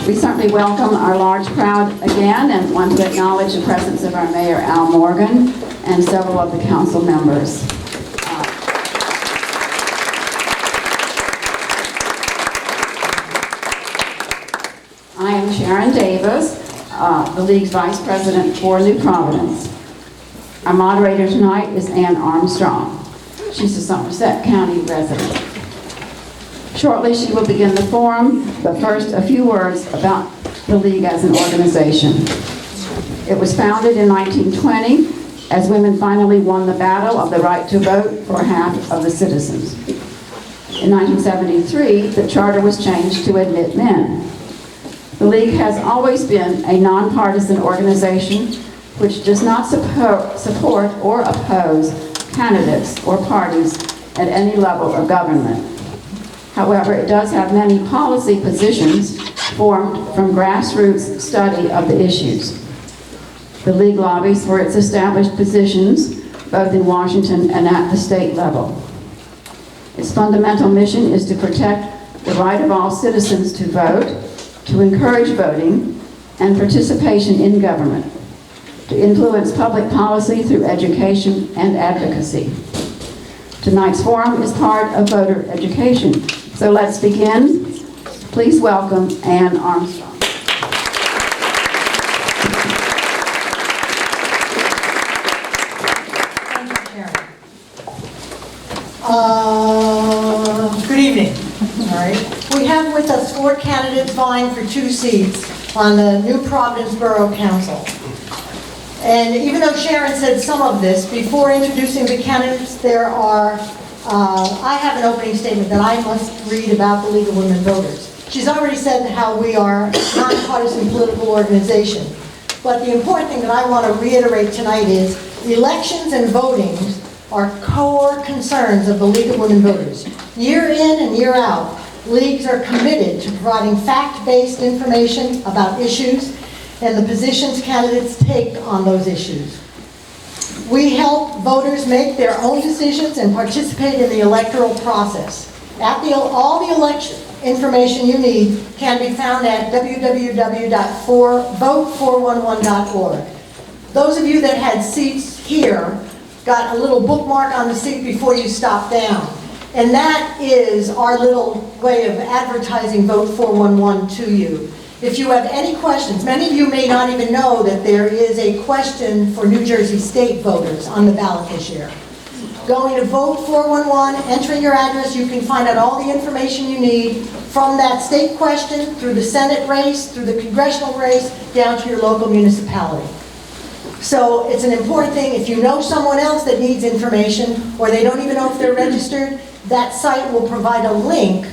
We certainly welcome our large crowd again and want to acknowledge the presence of our Mayor, Al Morgan, and several of the council members. I am Sharon Davis, the League's Vice President for New Providence. Our moderator tonight is Ann Armstrong. She's a Somerset County resident. Shortly, she will begin the forum, but first, a few words about the League as an organization. It was founded in 1920 as women finally won the battle of the right to vote for half of the citizens. In 1973, the charter was changed to admit men. The League has always been a nonpartisan organization which does not support or oppose candidates or parties at any level of government. However, it does have many policy positions formed from grassroots study of the issues. The League lobbies for its established positions, both in Washington and at the state level. Its fundamental mission is to protect the right of all citizens to vote, to encourage voting and participation in government, to influence public policy through education and advocacy. Tonight's forum is part of voter education. So let's begin. Please welcome Ann Armstrong. Thank you, Sharon. Good evening. All right. We have with us 4 candidates vying for 2 seats on the New Providence Borough Council. And even though Sharon said some of this, before introducing the candidates, I have an opening statement that I must read about the League of Women Voters. She's already said how we are a nonpartisan political organization. But the important thing that I want to reiterate tonight is elections and voting are core concerns of the League of Women Voters. Year in and year out, leagues are committed to providing fact-based information about issues and the positions candidates take on those issues. We help voters make their own decisions and participate in the electoral process. All the election information you need can be found at www.vote411.org. Those of you that had seats here got a little bookmark on the seat before you stop down. And that is our little way of advertising Vote 411 to you. If you have any questions, many of you may not even know that there is a question for New Jersey state voters on the ballot this year. Going to Vote 411, entering your address, you can find out all the information you need from that state question, through the Senate race, through the congressional race, down to your local municipality. So it's an important thing. If you know someone else that needs information, or they don't even know if they're registered, that site will provide a link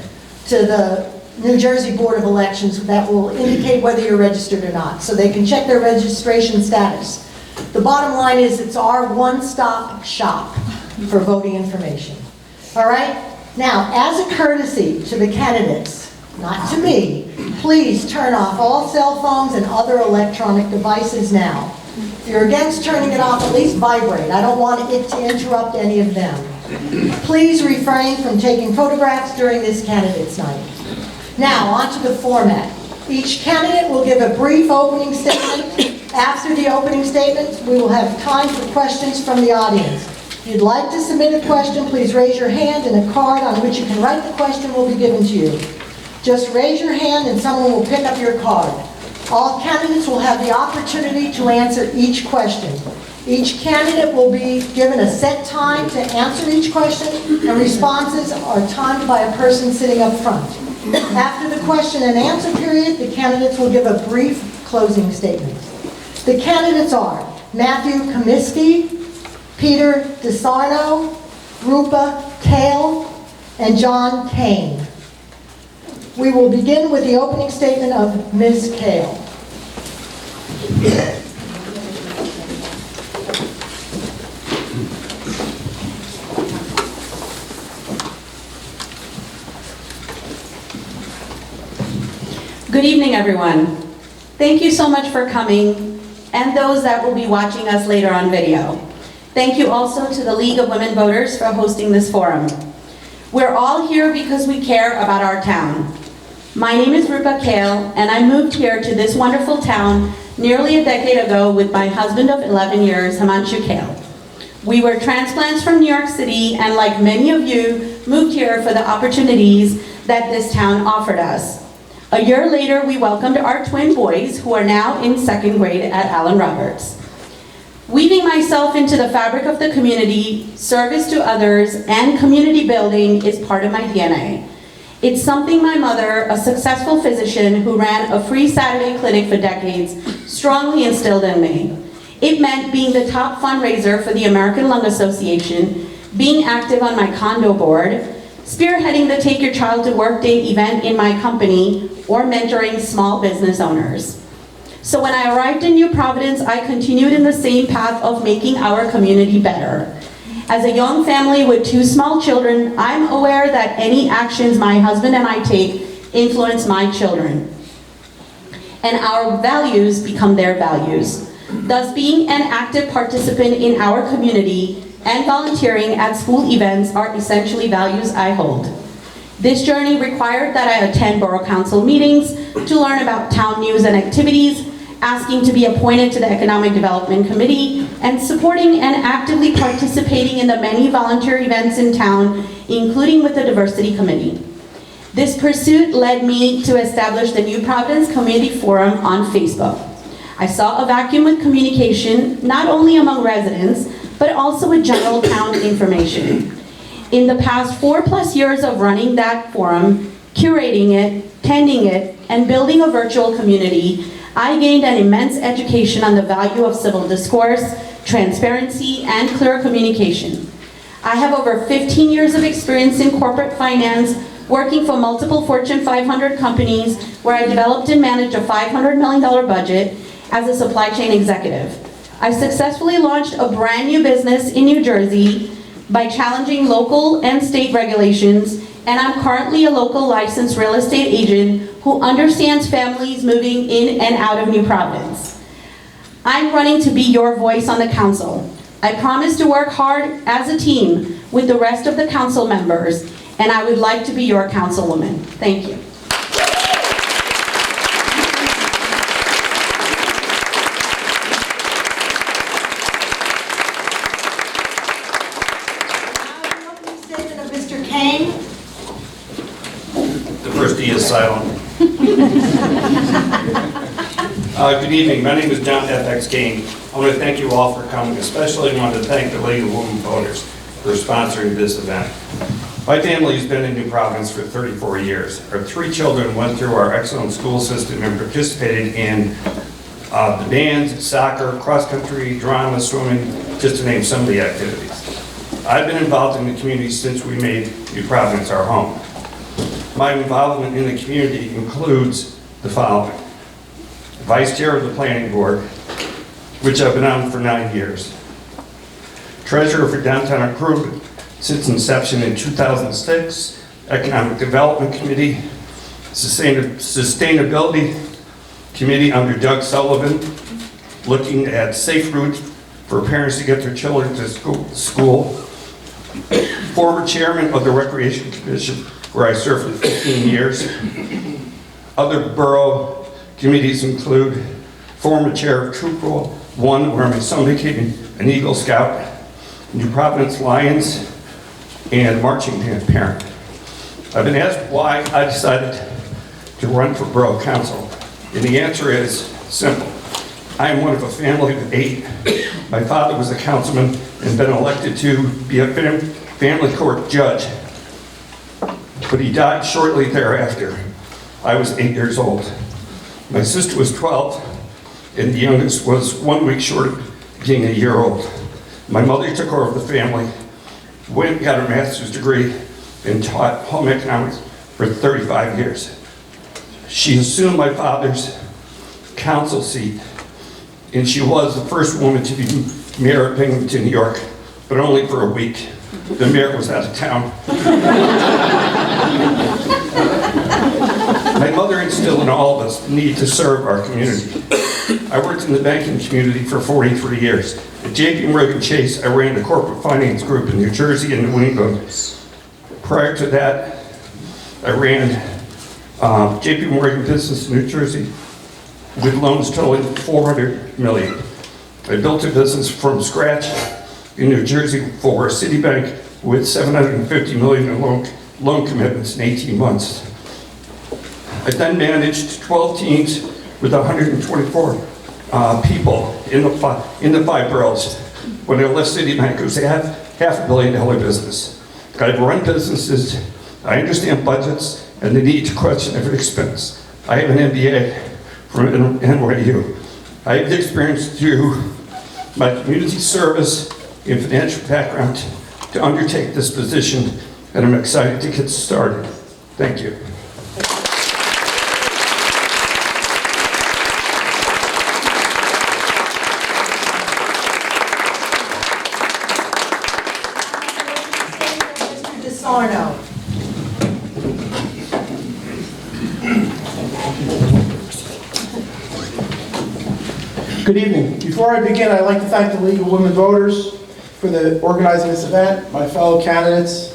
to the New Jersey Board of Elections that will indicate whether you're registered or not, so they can check their registration status. The bottom line is it's our one-stop shop for voting information. All right? Now, as a courtesy to the candidates, not to me, please turn off all cell phones and other electronic devices now. If you're against turning it off, at least vibrate. I don't want it to interrupt any of them. Please refrain from taking photographs during this candidate's night. Now, on to the format. Each candidate will give a brief opening statement. After the opening statement, we will have time for questions from the audience. If you'd like to submit a question, please raise your hand, and a card on which you can write the question will be given to you. Just raise your hand and someone will pick up your card. All candidates will have the opportunity to answer each question. Each candidate will be given a set time to answer each question, and responses are timed by a person sitting up front. After the question and answer period, the candidates will give a brief closing statement. The candidates are Matthew Comiskey, Peter DeSarno, Rupa Kale, and John Kane. We will begin with the opening statement of Ms. Kale. Good evening, everyone. Thank you so much for coming, and those that will be watching us later on video. Thank you also to the League of Women Voters for hosting this forum. We're all here because we care about our town. My name is Rupa Kale, and I moved here to this wonderful town nearly a decade ago with my husband of 11 years, Himanshu Kale. We were transplants from New York City, and like many of you, moved here for the opportunities that this town offered us. A year later, we welcomed our twin boys, who are now in second grade at Allen Roberts. Weaving myself into the fabric of the community, service to others, and community building is part of my DNA. It's something my mother, a successful physician who ran a free Saturday clinic for decades, strongly instilled in me. It meant being the top fundraiser for the American Lung Association, being active on my condo board, spearheading the Take Your Child to Work Day event in my company, or mentoring small business owners. So when I arrived in New Providence, I continued in the same path of making our community better. As a young family with 2 small children, I'm aware that any actions my husband and I take influence my children. And our values become their values. Thus, being an active participant in our community and volunteering at school events are essentially values I hold. This journey required that I attend Borough Council meetings to learn about town news and activities, asking to be appointed to the Economic Development Committee, and supporting and actively participating in the many volunteer events in town, including with the Diversity Committee. This pursuit led me to establish the New Providence Community Forum on Facebook. I saw a vacuum with communication, not only among residents, but also with general town information. In the past 4+ years of running that forum, curating it, tending it, and building a virtual community, I gained an immense education on the value of civil discourse, transparency, and clear communication. I have over 15 years of experience in corporate finance, working for multiple Fortune 500 companies, where I developed and managed a $500 million budget as a supply chain executive. I successfully launched a brand new business in New Jersey by challenging local and state regulations, and I'm currently a local licensed real estate agent who understands families moving in and out of New Providence. I'm running to be your voice on the council. I promise to work hard as a team with the rest of the council members, and I would like to be your councilwoman. Thank you. Mr. Kane. The first E is silent. Good evening. My name is John F.X. Kane. I want to thank you all for coming. Especially I want to thank the League of Women Voters for sponsoring this event. My family has been in New Providence for 34 years. Our 3 children went through our excellent school system and participated in the bands, soccer, cross-country, drama, swimming, just to name some of the activities. I've been involved in the community since we made New Providence our home. My involvement in the community includes the following. Vice Chair of the Planning Board, which I've been on for 9 years. Treasurer for Downtown Improvement since inception in 2006. Economic Development Committee, Sustainability Committee under Doug Sullivan, looking at safe routes for parents to get their children to school. Former chairman of the Recreation Commission, where I served for 15 years. Other borough committees include former chair of Troop Roll 1, where my son became an Eagle Scout, New Providence Lions, and marching band parent. I've been asked why I decided to run for borough council, and the answer is simple. I am one of a family of 8. My father was a councilman and been elected to be a family court judge, but he died shortly thereafter. I was 8 years old. My sister was 12, and the youngest was 1 week short of being a year old. My mother took over the family, went and got her master's degree, and taught home economics for 35 years. She assumed my father's council seat, and she was the first woman to be mayor of Binghamton, New York, but only for a week. The mayor was out of town. My mother instilled in all of us the need to serve our community. I worked in the banking community for 43 years. At JP Morgan Chase, I ran the corporate finance group in New Jersey and New England. Prior to that, I ran JP Morgan Business in New Jersey with loans totaling $400 million. I built a business from scratch in New Jersey for Citibank with $750 million in loan commitments in 18 months. I then managed 12 teams with 124 people in the 5 boroughs. When I left Citibank, it was a $500 million business. I've run businesses, I understand budgets, and the need to question every expense. I have an MBA from NYU. I have the experience through my community service and financial background to undertake this position, and I'm excited to get started. Thank you. Mr. DeSarno. Good evening. Before I begin, I'd like to thank the League of Women Voters for organizing this event, my fellow candidates,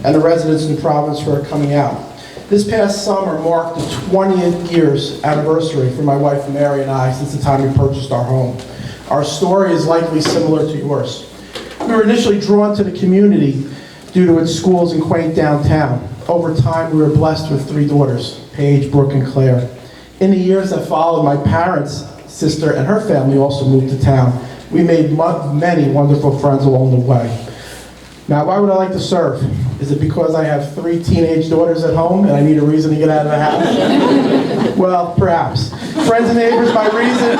and the residents in Providence for coming out. This past summer marked the 20th year's anniversary for my wife Mary and I since the time we purchased our home. Our story is likely similar to yours. We were initially drawn to the community due to its schools and quaint downtown. Over time, we were blessed with 3 daughters, Paige, Brooke, and Claire. In the years that followed, my parents, sister, and her family also moved to town. We made many wonderful friends along the way. Now, why would I like to serve? Is it because I have 3 teenage daughters at home and I need a reason to get out of the house? Well, perhaps. Friends and neighbors, my reason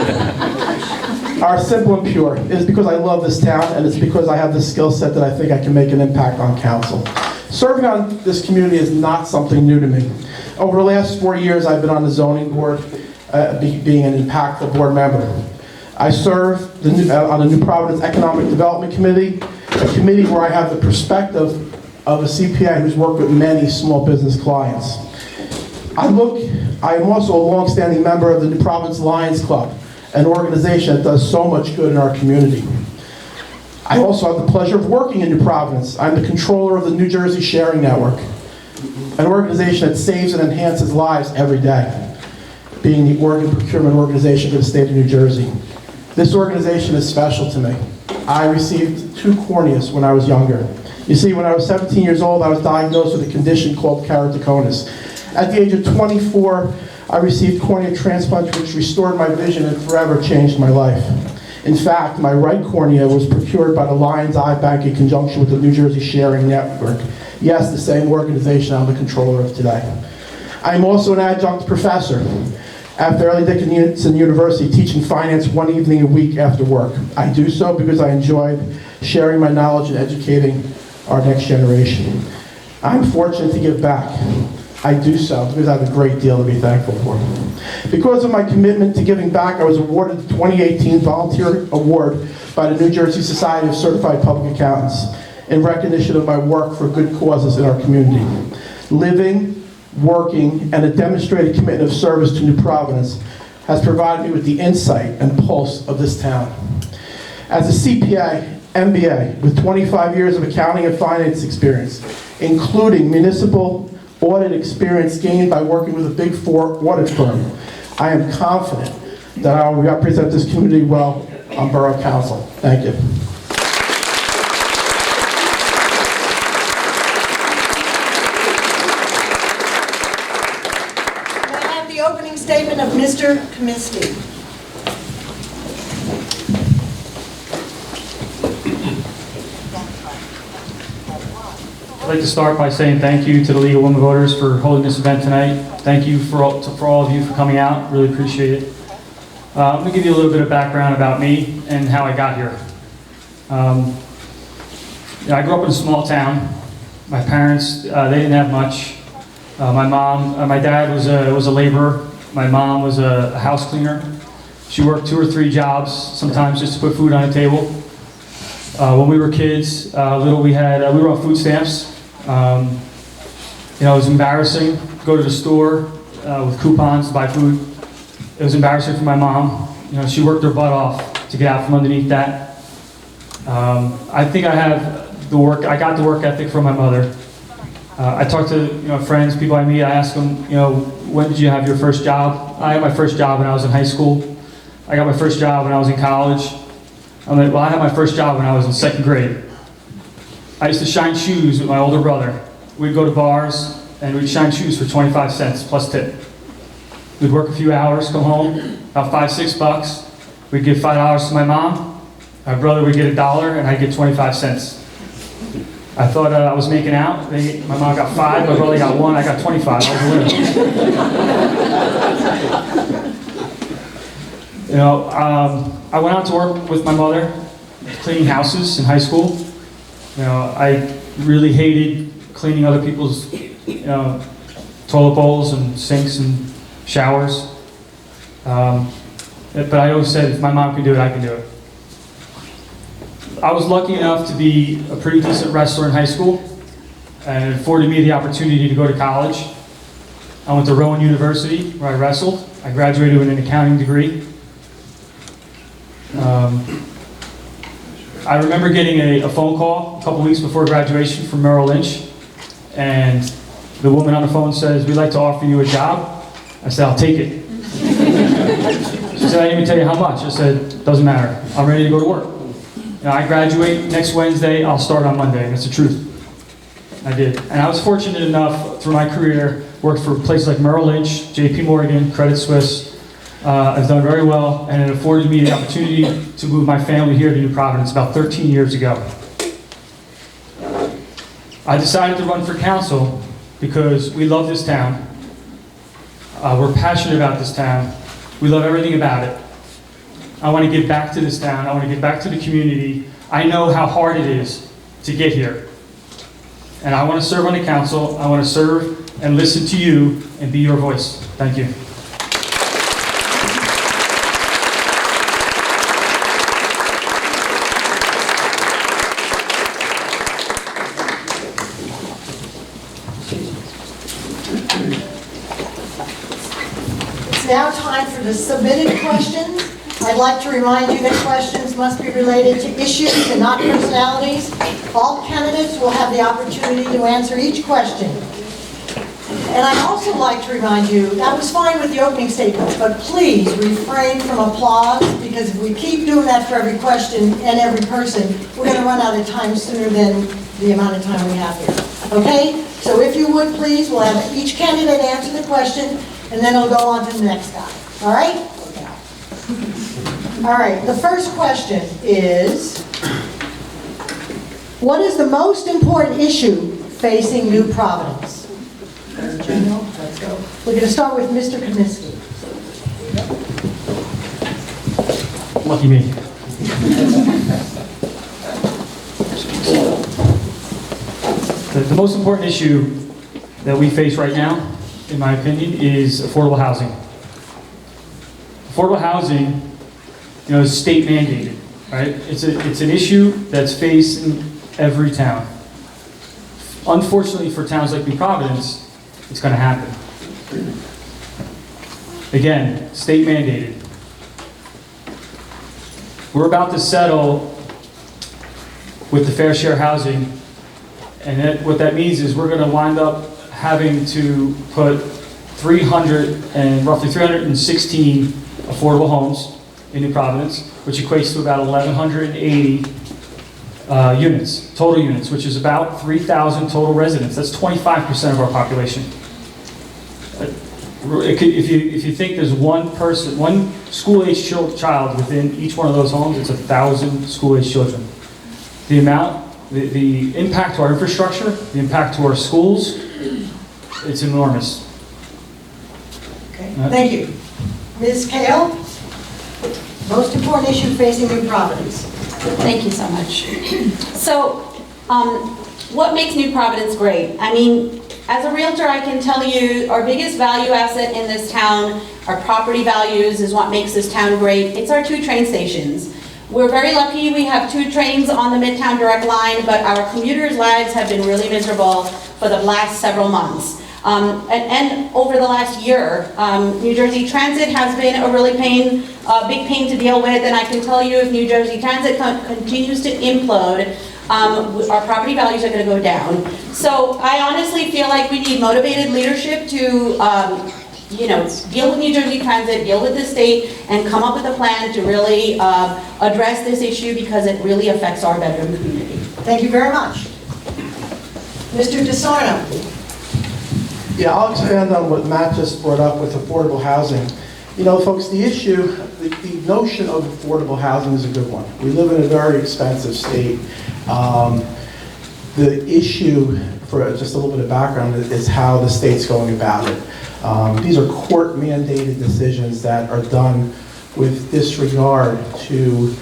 are simple and pure. It is because I love this town, and it's because I have the skill set that I think I can make an impact on council. Serving on this community is not something new to me. Over the last 4 years, I've been on the zoning board, being an impactful board member. I serve on the New Providence Economic Development Committee, a committee where I have the perspective of a CPA who's worked with many small business clients. I am also a long-standing member of the New Providence Lions Club, an organization that does so much good in our community. I also have the pleasure of working in New Providence. I'm the controller of the New Jersey Sharing Network, an organization that saves and enhances lives every day, being the organ procurement organization for the state of New Jersey. This organization is special to me. I received 2 corneas when I was younger. You see, when I was 17 years old, I was diagnosed with a condition called keratoconus. At the age of 24, I received cornea transplant, which restored my vision and forever changed my life. In fact, my right cornea was procured by the Lions Eye Bank in conjunction with the New Jersey Sharing Network. Yes, the same organization I'm the controller of today. I am also an adjunct professor at Fairleigh Dickinson University, teaching finance 1 evening a week after work. I do so because I enjoyed sharing my knowledge and educating our next generation. I'm fortunate to give back. I do so because I have a great deal to be thankful for. Because of my commitment to giving back, I was awarded the 2018 Volunteer Award by the New Jersey Society of Certified Public Accountants in recognition of my work for good causes in our community. Living, working, and a demonstrated commitment of service to New Providence has provided me with the insight and pulse of this town. As a CPA, MBA, with 25 years of accounting and finance experience, including municipal audit experience gained by working with a Big 4 audit firm, I am confident that I will represent this community well on Borough Council. Thank you. Opening statement of Mr. Kaminsky. I'd like to start by saying thank you to the League of Women Voters for holding this event tonight. Thank you for all of you for coming out. Really appreciate it. I'm going to give you a little bit of background about me and how I got here. I grew up in a small town. My parents, they didn't have much. My dad was a laborer. My mom was a house cleaner. She worked 2 or 3 jobs, sometimes just to put food on the table. When we were kids, we were on food stamps. It was embarrassing to go to the store with coupons to buy food. It was embarrassing for my mom. She worked her butt off to get out from underneath that. I think I got the work ethic from my mother. I talk to friends, people I meet. I ask them, when did you have your first job? I had my first job when I was in high school. I got my first job when I was in college. I'm like, well, I had my first job when I was in second grade. I used to shine shoes with my older brother. We'd go to bars and we'd shine shoes for 25 cents plus tip. We'd work a few hours, come home, about $5-6. We'd give $5 to my mom. My brother would get $1 and I'd get 25 cents. I thought I was making out. My mom got 5, my brother got 1, I got 25. I was a winner. I went out to work with my mother, cleaning houses in high school. I really hated cleaning other people's, toilet bowls and sinks and showers. But I always said, if my mom can do it, I can do it. I was lucky enough to be a pretty decent wrestler in high school, and it afforded me the opportunity to go to college. I went to Rowan University, where I wrestled. I graduated with an accounting degree. I remember getting a phone call a couple weeks before graduation from Merrill Lynch, and the woman on the phone says, "We'd like to offer you a job." I said, "I'll take it." She said, "I didn't even tell you how much." I said, "Doesn't matter. I'm ready to go to work. I graduate next Wednesday, I'll start on Monday," and that's the truth. I did. And I was fortunate enough through my career, worked for places like Merrill Lynch, JP Morgan, Credit Suisse. I've done very well, and it afforded me the opportunity to move my family here to New Providence about 13 years ago. I decided to run for council because we love this town. We're passionate about this town. We love everything about it. I want to give back to this town. I want to give back to the community. I know how hard it is to get here. And I want to serve on the council. I want to serve and listen to you and be your voice. Thank you. It's now time for the submitted questions. I'd like to remind you that questions must be related to issues and not personalities. All candidates will have the opportunity to answer each question. And I'd also like to remind you, that was fine with the opening statements, but please refrain from applause, because if we keep doing that for every question and every person, we're going to run out of time sooner than the amount of time we have here. Okay? So if you would, please, we'll have each candidate answer the question, and then it'll go on to the next guy. All right? All right, the first question is, what is the most important issue facing New Providence? Let's go. We're going to start with Mr. Kaminsky. Lucky me. The most important issue that we face right now, in my opinion, is affordable housing. Affordable housing, is state mandated, right? It's an issue that's facing every town. Unfortunately for towns like New Providence, it's going to happen. Again, state mandated. We're about to settle with the fair share housing, and what that means is we're going to wind up having to put roughly 316 affordable homes in New Providence, which equates to about 1,180 total units, which is about 3,000 total residents. That's 25% of our population. If you think there's one school-age child within each one of those homes, it's 1,000 school-age children. The impact to our infrastructure, the impact to our schools, it's enormous. Okay, thank you. Ms. Kale, most important issue facing New Providence. Thank you so much. So, what makes New Providence great? I mean, as a realtor, I can tell you our biggest value asset in this town, our property values, is what makes this town great. It's our 2 train stations. We're very lucky we have 2 trains on the Midtown Direct Line, but our commuters' lives have been really miserable for the last several months. And over the last year, New Jersey Transit has been a really big pain to deal with, and I can tell you if New Jersey Transit continues to implode, our property values are gonna go down. So I honestly feel like we need motivated leadership to, deal with New Jersey Transit, deal with the state, and come up with a plan to really address this issue because it really affects our bedroom community. Thank you very much. Mr. DeSarno. Yeah, I'll expand on what Matt just brought up with affordable housing. You know, folks, the issue, the notion of affordable housing is a good one. We live in a very expensive state. The issue, for just a little bit of background, is how the state's going about it. These are court-mandated decisions that are done with disregard to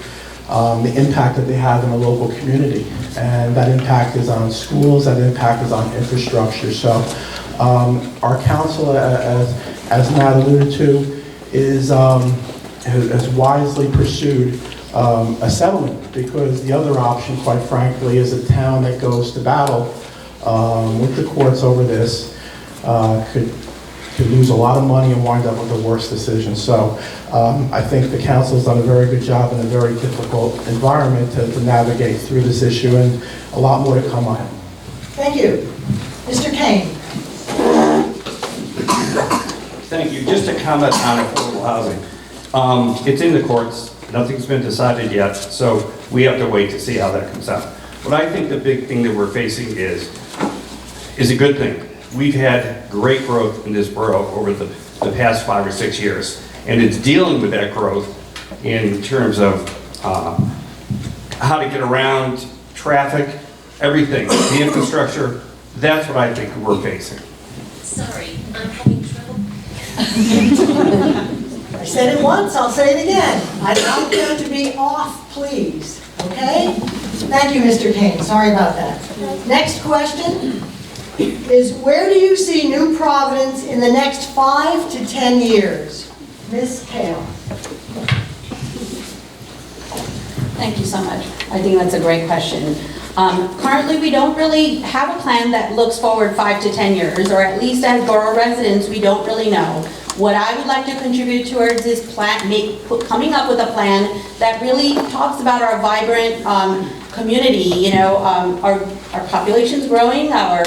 the impact that they have in a local community. And that impact is on schools, that impact is on infrastructure. So our council, as Matt alluded to, has wisely pursued a settlement, because the other option, quite frankly, is a town that goes to battle with the courts over this, could lose a lot of money and wind up with the worst decision. So I think the council's done a very good job in a very difficult environment to navigate through this issue, and a lot more to come on it. Thank you. Mr. Kane. Thank you. Just a comment on affordable housing. It's in the courts. Nothing's been decided yet, so we have to wait to see how that comes out. What I think the big thing that we're facing is a good thing. We've had great growth in this borough over the past 5 or 6 years, and it's dealing with that growth in terms of how to get around, traffic, everything, the infrastructure. That's what I think we're facing. Sorry, I'm having trouble. I said it once, I'll say it again. I'd like you to be off, please, okay? Thank you, Mr. Kane, sorry about that. Next question is, where do you see New Providence in the next 5 to 10 years? Ms. Kale. Thank you so much. I think that's a great question. Currently, we don't really have a plan that looks forward 5 to 10 years, or at least as borough residents, we don't really know. What I would like to contribute towards is coming up with a plan that really talks about our vibrant community. Our population's growing, our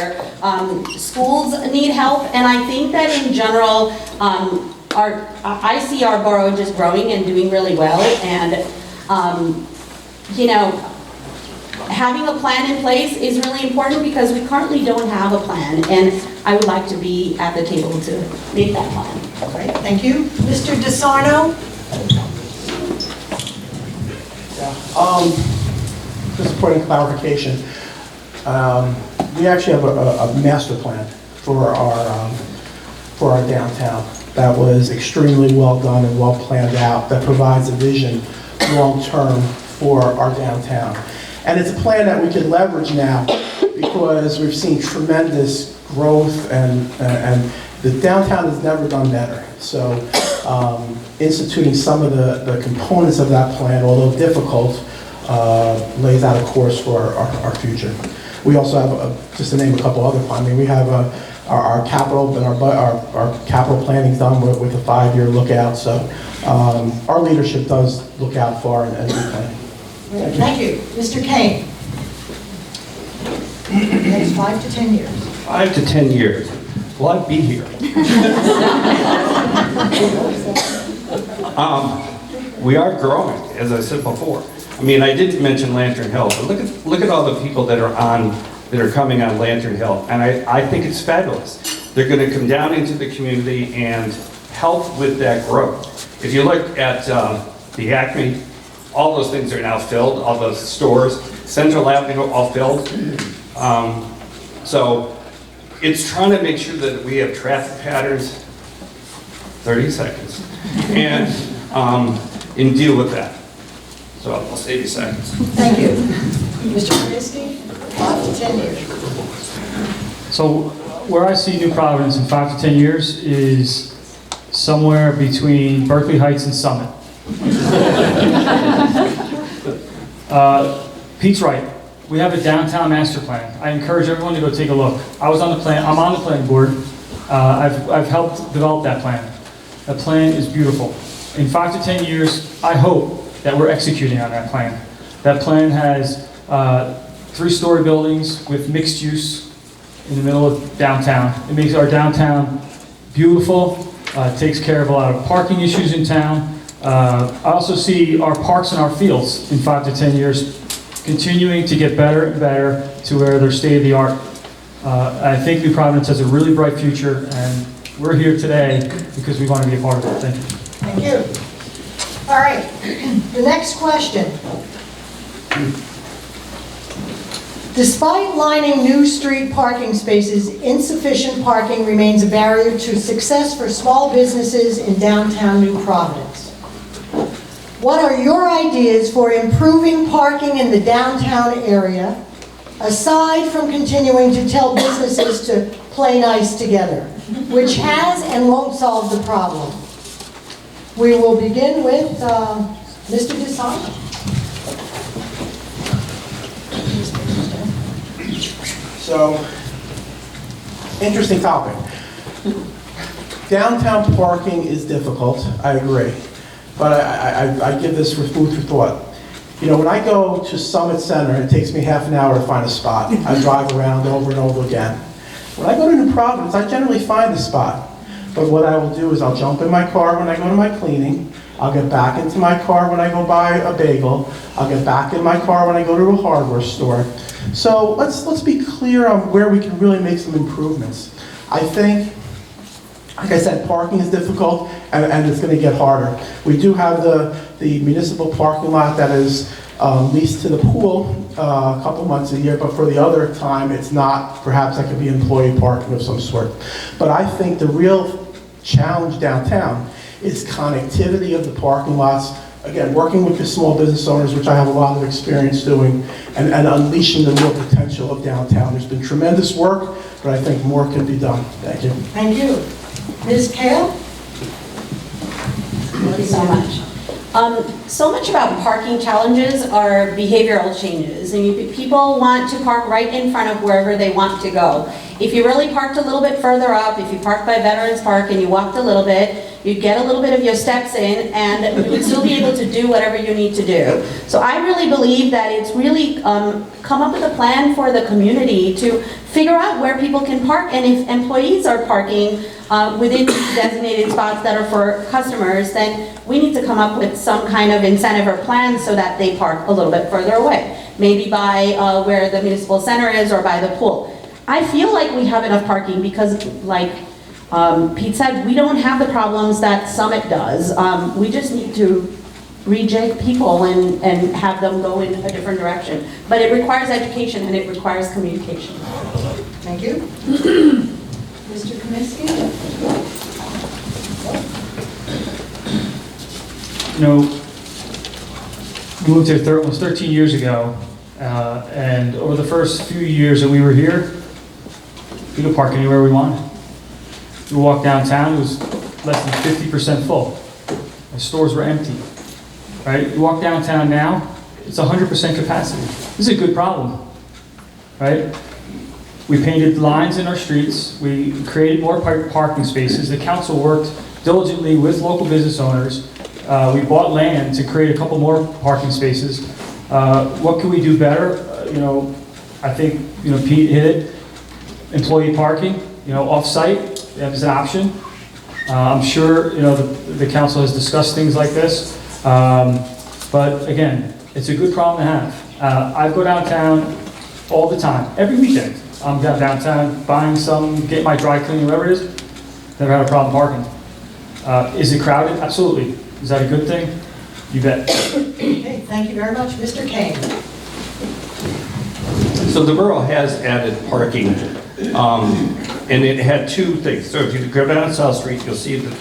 schools need help, and I think that in general, I see our borough just growing and doing really well, and having a plan in place is really important because we currently don't have a plan, and I would like to be at the table to make that plan. Great, thank you. Mr. DeSarno? Just a point of clarification. We actually have a master plan for our downtown that was extremely well done and well planned out, that provides a vision long-term for our downtown. And it's a plan that we can leverage now because we've seen tremendous growth, and the downtown has never done better. So instituting some of the components of that plan, although difficult, lays out a course for our future. We also have, just to name a couple other plans, we have our capital, but our capital planning's done with a 5-year lookout. So our leadership does look out far and do planning. Thank you. Mr. Kane? Next 5 to 10 years. 5 to 10 years. Will I be here? We are growing, as I said before. I mean, I didn't mention Lantern Hill, but look at all the people that are coming on Lantern Hill, and I think it's fabulous. They're going to come down into the community and help with that growth. If you look at the Acme, all those things are now filled, all those stores, Central Avenue, all filled. So it's trying to make sure that we have traffic patterns, 30 seconds, and deal with that. So I'll save you seconds. Thank you. Mr. Christie, 5 to 10 years. So where I see New Providence in 5 to 10 years is somewhere between Berkeley Heights and Summit. Pete's right. We have a downtown master plan. I encourage everyone to go take a look. I'm on the planning board. I've helped develop that plan. That plan is beautiful. In 5 to 10 years, I hope that we're executing on that plan. That plan has 3-story buildings with mixed use in the middle of downtown. It makes our downtown beautiful, takes care of a lot of parking issues in town. I also see our parks and our fields in 5 to 10 years continuing to get better and better to where they're state-of-the-art. I think New Providence has a really bright future, and we're here today because we want to be a part of it. Thank you. Thank you. All right, the next question. Despite lining new street parking spaces, insufficient parking remains a barrier to success for small businesses in downtown New Providence. What are your ideas for improving parking in the downtown area, aside from continuing to tell businesses to play nice together, which has and won't solve the problem? We will begin with Mr. Desai. So, interesting topic. Downtown parking is difficult, I agree. But I give this for food for thought. You know, when I go to Summit Center, it takes me half an hour to find a spot. I drive around over and over again. When I go to New Providence, I generally find a spot. But what I will do is I'll jump in my car when I go to my cleaning. I'll get back into my car when I go buy a bagel. I'll get back in my car when I go to a hardware store. So let's be clear on where we can really make some improvements. I think, like I said, parking is difficult and it's going to get harder. We do have the municipal parking lot that is leased to the pool a couple months a year, but for the other time it's not. Perhaps that could be employee parking of some sort. But I think the real challenge downtown is connectivity of the parking lots. Again, working with the small business owners, which I have a lot of experience doing, and unleashing the real potential of downtown. There's been tremendous work, but I think more can be done. Thank you. Thank you. Ms. Kale? Thank you so much. So much about parking challenges are behavioral changes. I mean, people want to park right in front of wherever they want to go. If you really parked a little bit further up, if you parked by Veterans Park and you walked a little bit, you'd get a little bit of your steps in and you would still be able to do whatever you need to do. So I really believe that it's really come up with a plan for the community to figure out where people can park, and if employees are parking within designated spots that are for customers, then we need to come up with some kind of incentive or plan so that they park a little bit further away. Maybe by where the municipal center is or by the pool. I feel like we have enough parking because, like Pete said, we don't have the problems that Summit does. We just need to rejig people and have them go in a different direction. But it requires education and it requires communication. Thank you. Mr. Kaminsky? You know, we moved here almost 13 years ago, and over the first few years that we were here, we could park anywhere we wanted. We walked downtown, it was less than 50% full. The stores were empty, right? You walk downtown now, it's 100% capacity. This is a good problem, right? We painted lines in our streets, we created more parking spaces, the council worked diligently with local business owners. We bought land to create a couple more parking spaces. What can we do better? I think, Pete hit it. Employee parking, off-site, as an option. I'm sure, the council has discussed things like this. But again, it's a good problem to have. I go downtown all the time, every weekend. I'm downtown buying some, get my dry cleaning, whatever it is. Never had a problem parking. Is it crowded? Absolutely. Is that a good thing? You bet. Okay, thank you very much. Mr. Kane? So the borough has added parking, and it had two things. So if you go down South Street, you'll see that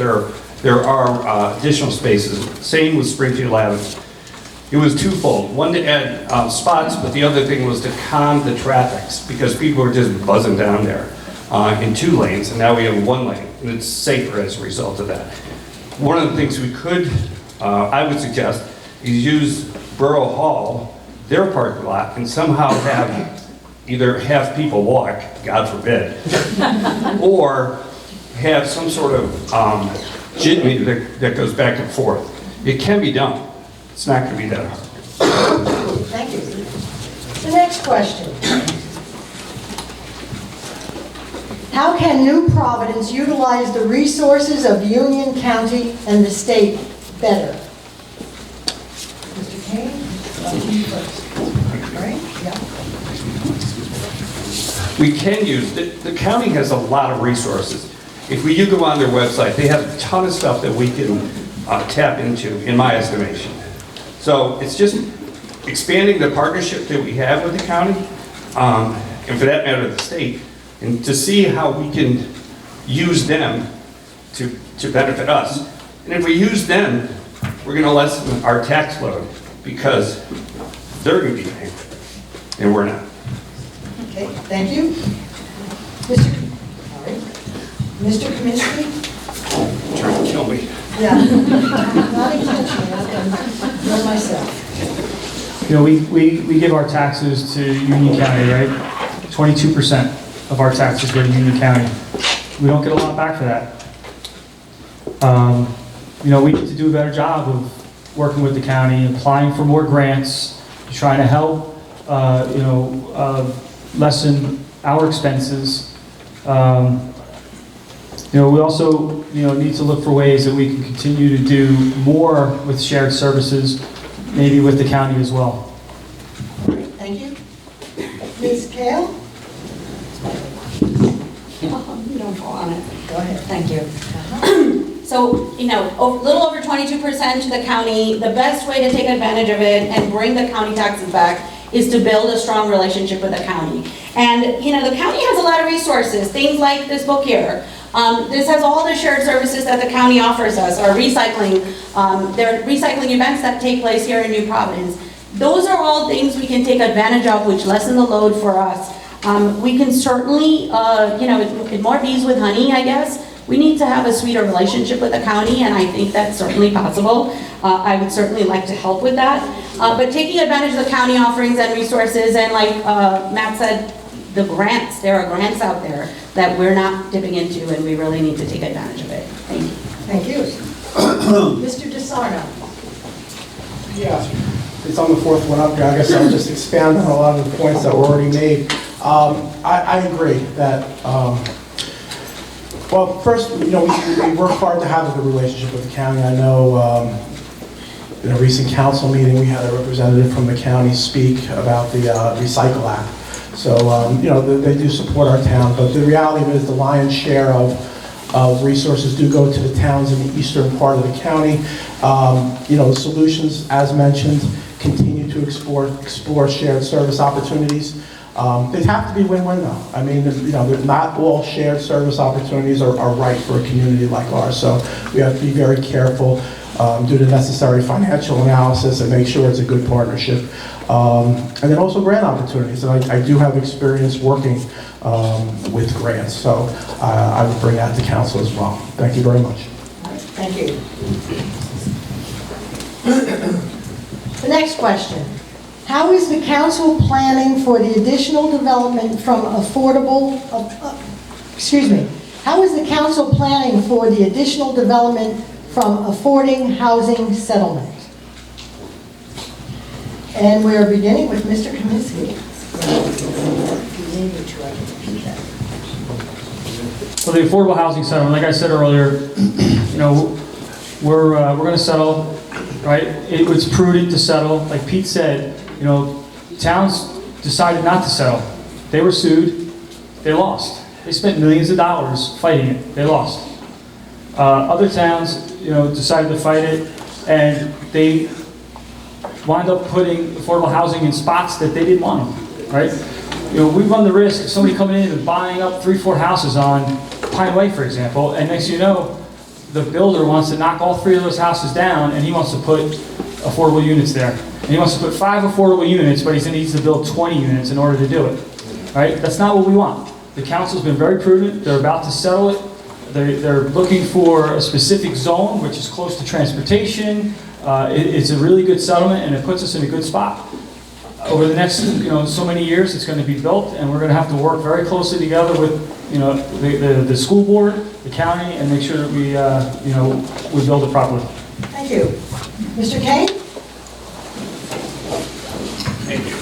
there are additional spaces. Same with Springfield Avenue. It was twofold. One to add spots, but the other thing was to calm the traffic because people were just buzzing down there in 2 lanes, and now we have 1 lane, and it's safer as a result of that. One of the things we could, I would suggest, is use Borough Hall, their parking lot, and somehow either have people walk, God forbid, or have some sort of jitney that goes back and forth. It can be done. It's not going to be that hard. Thank you. The next question. How can New Providence utilize the resources of Union County and the state better? Mr. Kane, up to you first. All right, yeah. We can use, the county has a lot of resources. If you go on their website, they have a ton of stuff that we can tap into, in my estimation. So it's just expanding the partnership that we have with the county, and for that matter, the state, and to see how we can use them to benefit us. And if we use them, we're gonna lessen our tax load, because they're gonna be paying, and we're not. Okay, thank you. Mr. Kaminsky? Trying to kill me. Yeah. Not intentionally, I've done myself. You know, we give our taxes to Union County, right? 22% of our taxes go to Union County. We don't get a lot back for that. You know, we need to do a better job of working with the county, applying for more grants, trying to help, lessen our expenses. We also, need to look for ways that we can continue to do more with shared services, maybe with the county as well. Thank you. Ms. Kale? You don't go on it. Go ahead. Thank you. So, a little over 22% to the county. The best way to take advantage of it and bring the county taxes back is to build a strong relationship with the county. And, the county has a lot of resources, things like this book here. This has all the shared services that the county offers us, our recycling. There are recycling events that take place here in New Providence. Those are all things we can take advantage of, which lessen the load for us. We can certainly, more bees with honey, I guess. We need to have a sweeter relationship with the county, and I think that's certainly possible. I would certainly like to help with that. But taking advantage of the county offerings and resources, and like Matt said, the grants, there are grants out there that we're not dipping into, and we really need to take advantage of it. Thank you. Thank you. Mr. DeSarno? Yeah, it's on the fourth one up here. I guess I'll just expand on a lot of the points that were already made. I agree that, well, first, we work hard to have a good relationship with the county. I know in a recent council meeting, we had a representative from the county speak about the Recycle Act. So, they do support our town, but the reality of it is the lion's share of resources do go to the towns in the eastern part of the county. The solutions, as mentioned, continue to explore shared service opportunities. They have to be win-win though. I mean, not all shared service opportunities are right for a community like ours. So we have to be very careful, do the necessary financial analysis and make sure it's a good partnership. And then also grant opportunities. And I do have experience working with grants. So I would bring that to council as well. Thank you very much. Thank you. The next question. How is the council planning for the additional development from affordable, how is the council planning for the additional development from affording housing settlement? And we are beginning with Mr. Kaminsky. So the affordable housing settlement, like I said earlier, we're going to settle, right? It was prudent to settle. Like Pete said, towns decided not to settle. They were sued. They lost. They spent millions of dollars fighting it. They lost. Other towns, decided to fight it, and they wound up putting affordable housing in spots that they didn't want them, right? We run the risk of somebody coming in and buying up 3-4 houses on Pine Way, for example, and next thing you know, the builder wants to knock all 3 of those houses down, and he wants to put affordable units there. And he wants to put 5 affordable units, but he needs to build 20 units in order to do it, right? That's not what we want. The council's been very prudent. They're about to settle it. They're looking for a specific zone, which is close to transportation. It's a really good settlement, and it puts us in a good spot. Over the next, so many years, it's going to be built, and we're going to have to work very closely together with, the school board, the county, and make sure that we, we build it properly. Thank you. Mr. Kane? Thank you.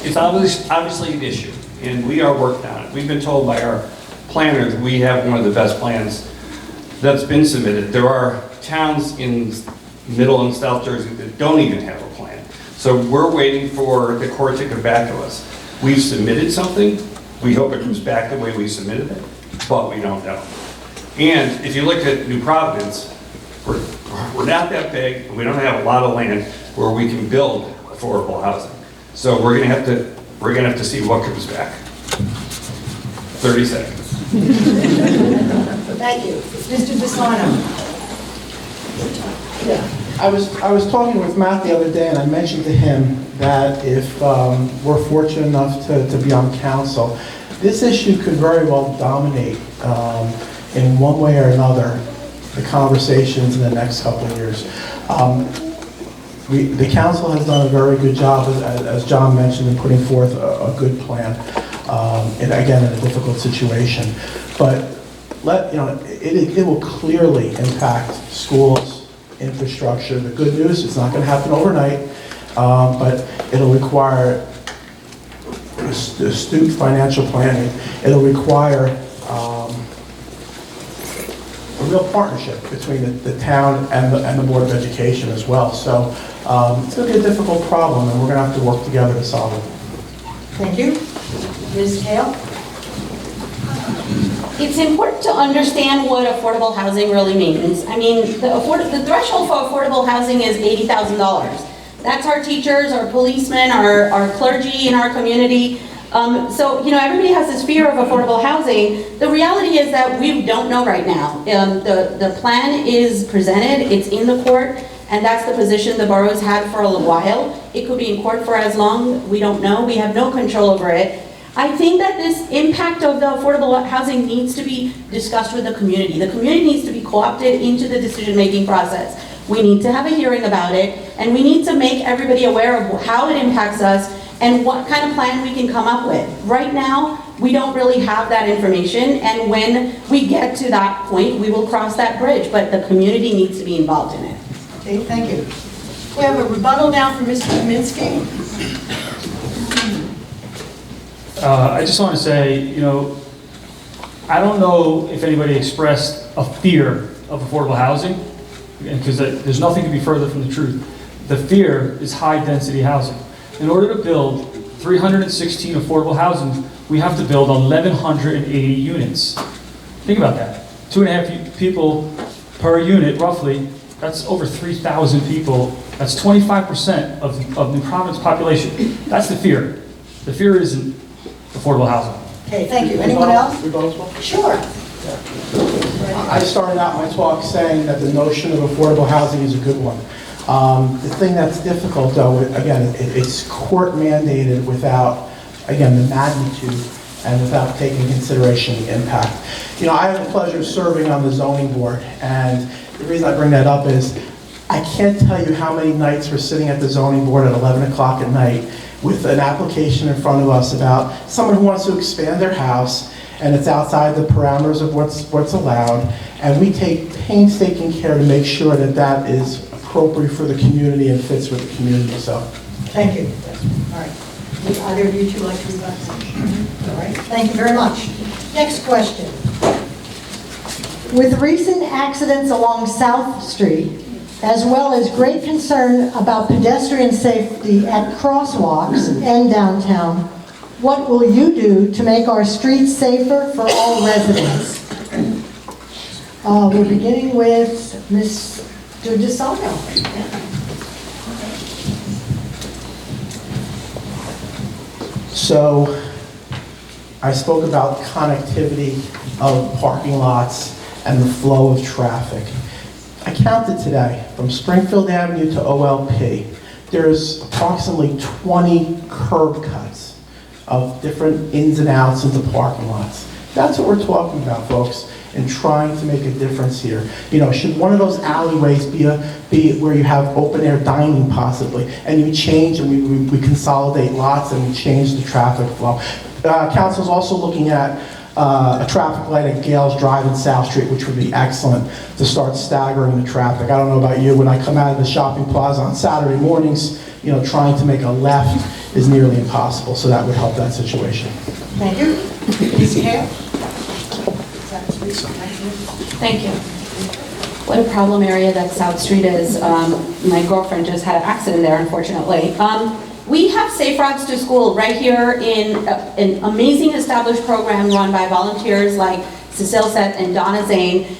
It's obviously an issue, and we are working on it. We've been told by our planner that we have one of the best plans that's been submitted. There are towns in Middle and South Jersey that don't even have a plan. So we're waiting for the court to come back to us. We've submitted something. We hope it comes back the way we submitted it, but we don't know. And if you look at New Providence, we're not that big, and we don't have a lot of land where we can build affordable housing. So we're gonna have to see what comes back. 30 seconds. Thank you. Mr. Bisano. I was talking with Matt the other day, and I mentioned to him that if we're fortunate enough to be on council, this issue could very well dominate in one way or another the conversations in the next couple of years. The council has done a very good job, as John mentioned, in putting forth a good plan, and again, in a difficult situation. But it will clearly impact schools, infrastructure. The good news, it's not going to happen overnight, but it'll require astute financial planning. It'll require a real partnership between the town and the Board of Education as well. So it's going to be a difficult problem, and we're going to have to work together to solve it. Thank you. Ms. Hale? It's important to understand what affordable housing really means. I mean, the threshold for affordable housing is $80,000. That's our teachers, our policemen, our clergy in our community. So, everybody has this fear of affordable housing. The reality is that we don't know right now. The plan is presented, it's in the court, and that's the position the borough's had for a little while. It could be in court for as long, we don't know. We have no control over it. I think that this impact of the affordable housing needs to be discussed with the community. The community needs to be co-opted into the decision-making process. We need to have a hearing about it, and we need to make everybody aware of how it impacts us and what kind of plan we can come up with. Right now, we don't really have that information, and when we get to that point, we will cross that bridge, but the community needs to be involved in it. Okay, thank you. We have a rebuttal now from Mr. Kaminsky. I just want to say, I don't know if anybody expressed a fear of affordable housing, because there's nothing to be further from the truth. The fear is high-density housing. In order to build 316 affordable housing, we have to build 1,180 units. Think about that. 2.5 people per unit, roughly. That's over 3,000 people. That's 25% of New Providence population. That's the fear. The fear isn't affordable housing. Okay, thank you. Anyone else? Sure. I started out my talk saying that the notion of affordable housing is a good one. The thing that's difficult, though, again, it's court mandated without, again, the magnitude and without taking into consideration the impact. I have the pleasure of serving on the zoning board, and the reason I bring that up is I can't tell you how many nights we're sitting at the zoning board at 11 o'clock at night with an application in front of us about someone who wants to expand their house, and it's outside the parameters of what's allowed, and we take painstaking care to make sure that that is appropriate for the community and fits with the community. So, thank you. All right. Would either of you two like to rebut? All right. Thank you very much. Next question. With recent accidents along South Street, as well as great concern about pedestrian safety at crosswalks and downtown, what will you do to make our streets safer for all residents? We're beginning with Mr. DeSoto. So I spoke about connectivity of parking lots and the flow of traffic. I counted today, from Springfield Avenue to OLP, there's approximately 20 curb cuts of different ins and outs into parking lots. That's what we're talking about, folks, and trying to make a difference here. Should one of those alleyways be where you have open air dining possibly, and you change and we consolidate lots and we change the traffic flow. Council's also looking at a traffic light at Gales Drive and South Street, which would be excellent to start staggering the traffic. I don't know about you, when I come out of the shopping plaza on Saturday mornings, trying to make a left is nearly impossible, so that would help that situation. Thank you. Ms. Kale? Thank you. What a problem area that South Street is. My girlfriend just had an accident there, unfortunately. We have Safe Routes to School right here in an amazing established program run by volunteers like Cecile Seth and Donna Zane.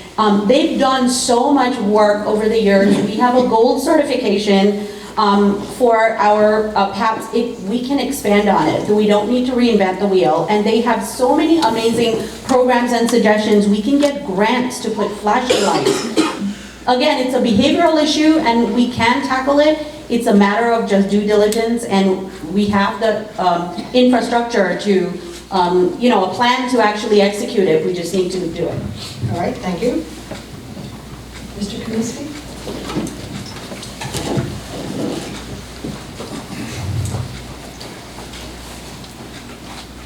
They've done so much work over the years. We have a gold certification for our PAPs. We can expand on it. We don't need to reinvent the wheel. And they have so many amazing programs and suggestions. We can get grants to put flashing lights. Again, it's a behavioral issue and we can tackle it. It's a matter of just due diligence, and we have the infrastructure to, a plan to actually execute it. We just need to do it. All right, thank you. Mr. Kaminsky?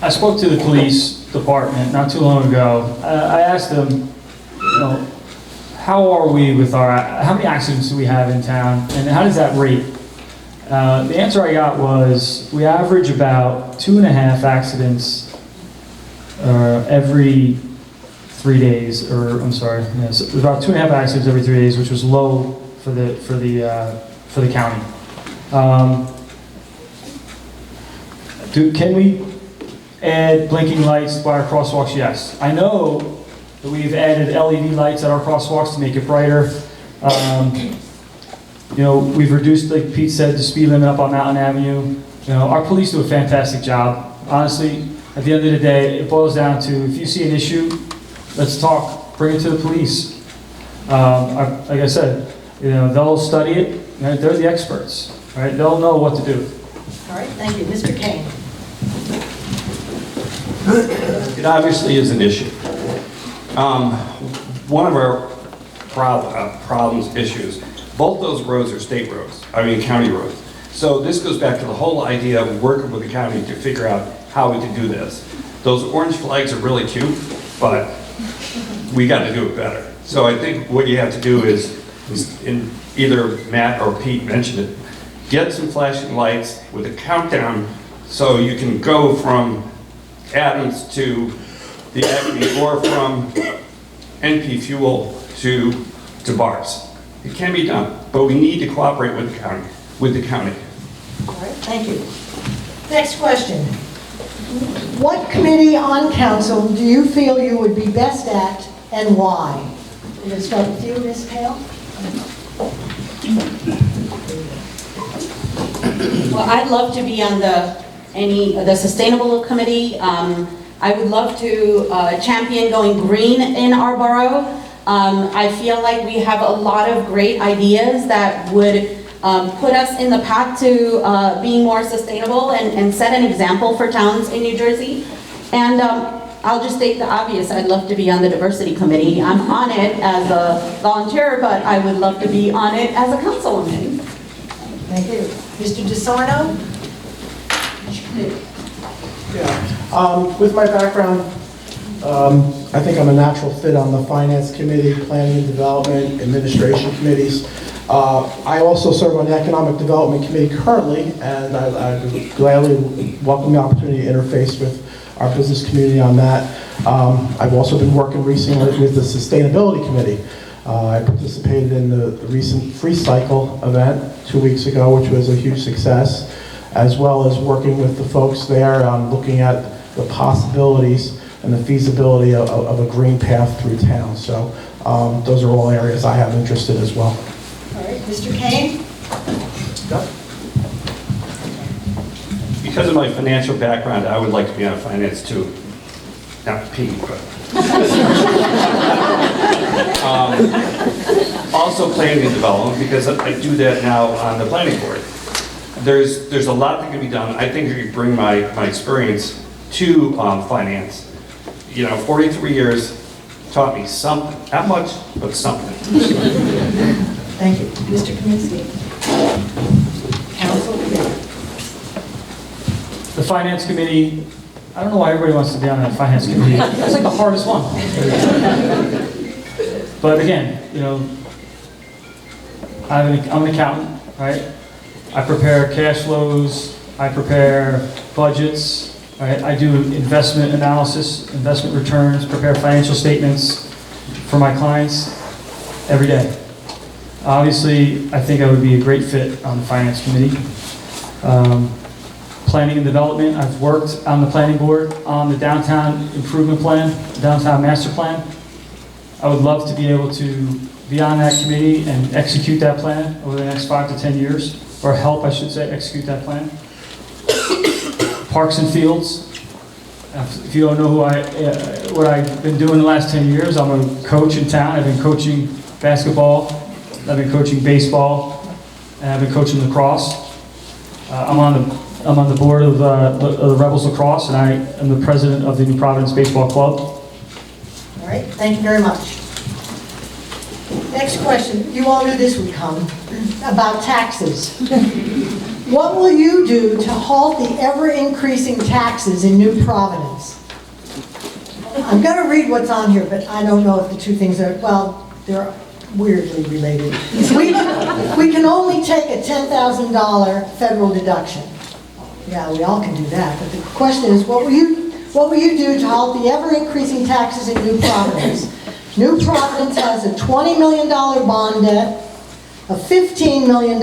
I spoke to the police department not too long ago. I asked them, how are we with how many accidents do we have in town, and how does that rate? The answer I got was, we average about 2.5 accidents every 3 days, or I'm sorry, yes, about 2.5 accidents every 3 days, which was low for the county. Can we add blinking lights by our crosswalks? Yes. I know that we've added LED lights at our crosswalks to make it brighter. We've reduced, like Pete said, the speed limit up on Mountain Avenue. Our police do a fantastic job. Honestly, at the end of the day, it boils down to, if you see an issue, let's talk, bring it to the police. Like I said, they'll study it, right? They're the experts, right? They'll know what to do. All right, thank you. Mr. Kane? It obviously is an issue. One of our issues, both those roads are state roads, county roads. So this goes back to the whole idea of working with the county to figure out how we can do this. Those orange flags are really cute, but we got to do it better. So I think what you have to do is either Matt or Pete mentioned it, get some flashing lights with a countdown so you can go from Adams to the Avenue or from NP Fuel to bars. It can be done, but we need to cooperate with the county. All right, thank you. Next question. What committee on council do you feel you would be best at and why? We're going to start with you, Ms. Hale. Well, I'd love to be on the sustainable committee. I would love to champion going green in our borough. I feel like we have a lot of great ideas that would put us in the path to being more sustainable and set an example for towns in New Jersey. And I'll just state the obvious, I'd love to be on the diversity committee. I'm on it as a volunteer, but I would love to be on it as a councilwoman. Thank you. Mr. DeSarno? With my background, I think I'm a natural fit on the Finance Committee, Planning and Development, Administration Committees. I also serve on the Economic Development Committee currently, and I would gladly welcome the opportunity to interface with our business community on that. I've also been working recently with the Sustainability Committee. I participated in the recent Free Cycle event 2 weeks ago, which was a huge success, as well as working with the folks there on looking at the possibilities and the feasibility of a green path through town. So those are all areas I have interest in as well. All right, Mr. Kane? Yep. Because of my financial background, I would like to be on finance too. Not Pete, but. Also planning and development, because I do that now on the planning board. There's a lot that can be done. I think if you bring my experience to finance, 43 years taught me something. Not much, but something. Thank you. Mr. Kaminsky? Council? The Finance Committee, I don't know why everybody wants to be on that Finance Committee. It's like the hardest one. But again, I'm an accountant, right? I prepare cash flows, I prepare budgets, I do investment analysis, investment returns, prepare financial statements for my clients every day. Obviously, I think I would be a great fit on the finance committee. Planning and development, I've worked on the planning board on the downtown improvement plan, downtown master plan. I would love to be able to be on that committee and execute that plan over the next 5 to 10 years, or help, I should say, execute that plan. Parks and fields. If you don't know what I've been doing the last 10 years, I'm a coach in town. I've been coaching basketball, I've been coaching baseball, and I've been coaching lacrosse. I'm on the board of the Rebels Lacrosse, and I am the president of the New Providence Baseball Club. All right, thank you very much. Next question, you all knew this would come, about taxes. What will you do to halt the ever-increasing taxes in New Providence? I'm going to read what's on here, but I don't know if the two things are, well, they're weirdly related. We can only take a $10,000 federal deduction. Yeah, we all can do that, but the question is, what will you do to halt the ever-increasing taxes in New Providence? New Providence has a $20 million bond debt, a $15 million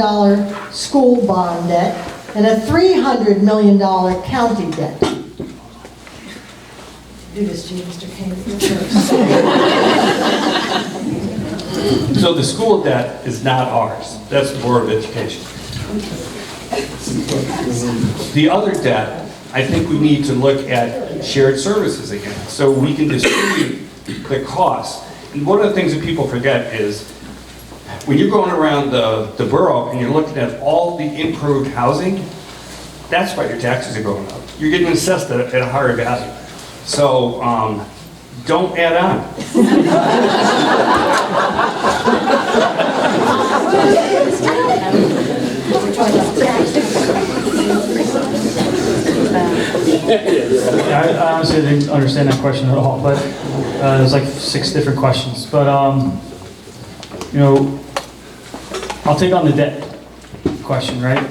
school bond debt, and a $300 million county debt. Do this to you, Mr. King. So the school debt is not ours. That's the Board of Education. The other debt, I think we need to look at shared services again, so we can distribute the costs. And one of the things that people forget is, when you're going around the borough and you're looking at all the improved housing, that's why your taxes are going up. You're getting assessed at a higher value. So don't add on. I honestly didn't understand that question at all, but there's like 6 different questions. But you know, I'll take on the debt question, right?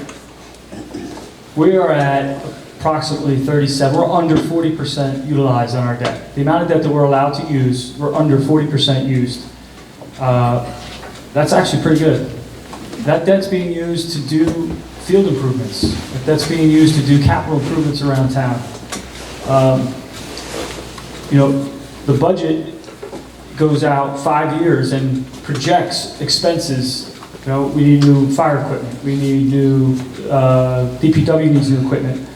We are at approximately 37, we're under 40% utilized on our debt. The amount of debt that we're allowed to use, we're under 40% used. That's actually pretty good. That debt's being used to do field improvements. That's being used to do capital improvements around town. You know, the budget goes out 5 years and projects expenses. You know, we need new fire equipment. We need new, DPW needs new equipment.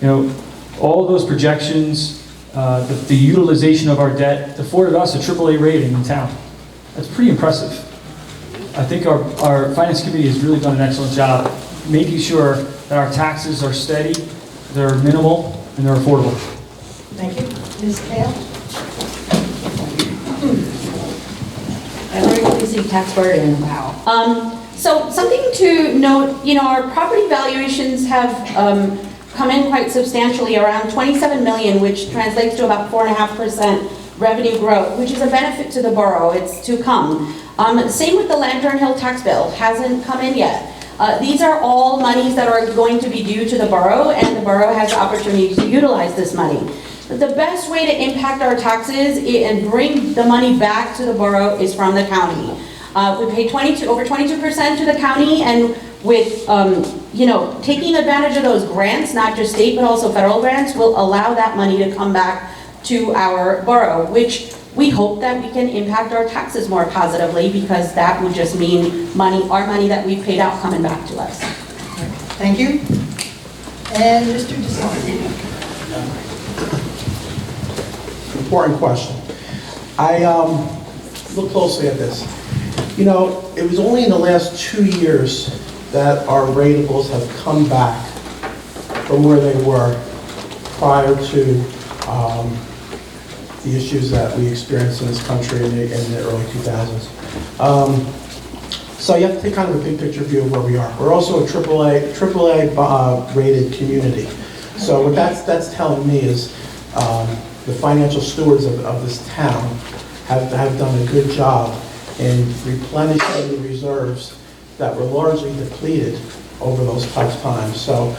You know, all of those projections, the utilization of our debt afforded us a AAA rating in town. That's pretty impressive. I think our finance committee has really done an excellent job making sure that our taxes are steady, they're minimal, and they're affordable. Thank you. Ms. Kale? Ever-increasing tax burden, wow. So something to note, you know, our property valuations have come in quite substantially, around 27 million, which translates to about 4.5% revenue growth, which is a benefit to the borough. It's to come. Same with the Lantern Hill tax bill, hasn't come in yet. These are all monies that are going to be due to the borough, and the borough has the opportunity to utilize this money. The best way to impact our taxes and bring the money back to the borough is from the county. We pay over 22% to the county, and with you know, taking advantage of those grants, not just state but also federal grants, will allow that money to come back to our borough, which we hope that we can impact our taxes more positively, because that would just mean our money that we've paid out coming back to us. Thank you. And Mr. DeSantis. Important question. I look closely at this. You know, it was only in the last 2 years that our ratables have come back from where they were prior to the issues that we experienced in this country in the early 2000s. So you have to take kind of a big picture view of where we are. We're also a AAA rated community. So what that's telling me is the financial stewards of this town have done a good job in replenishing the reserves that were largely depleted over those tough times. So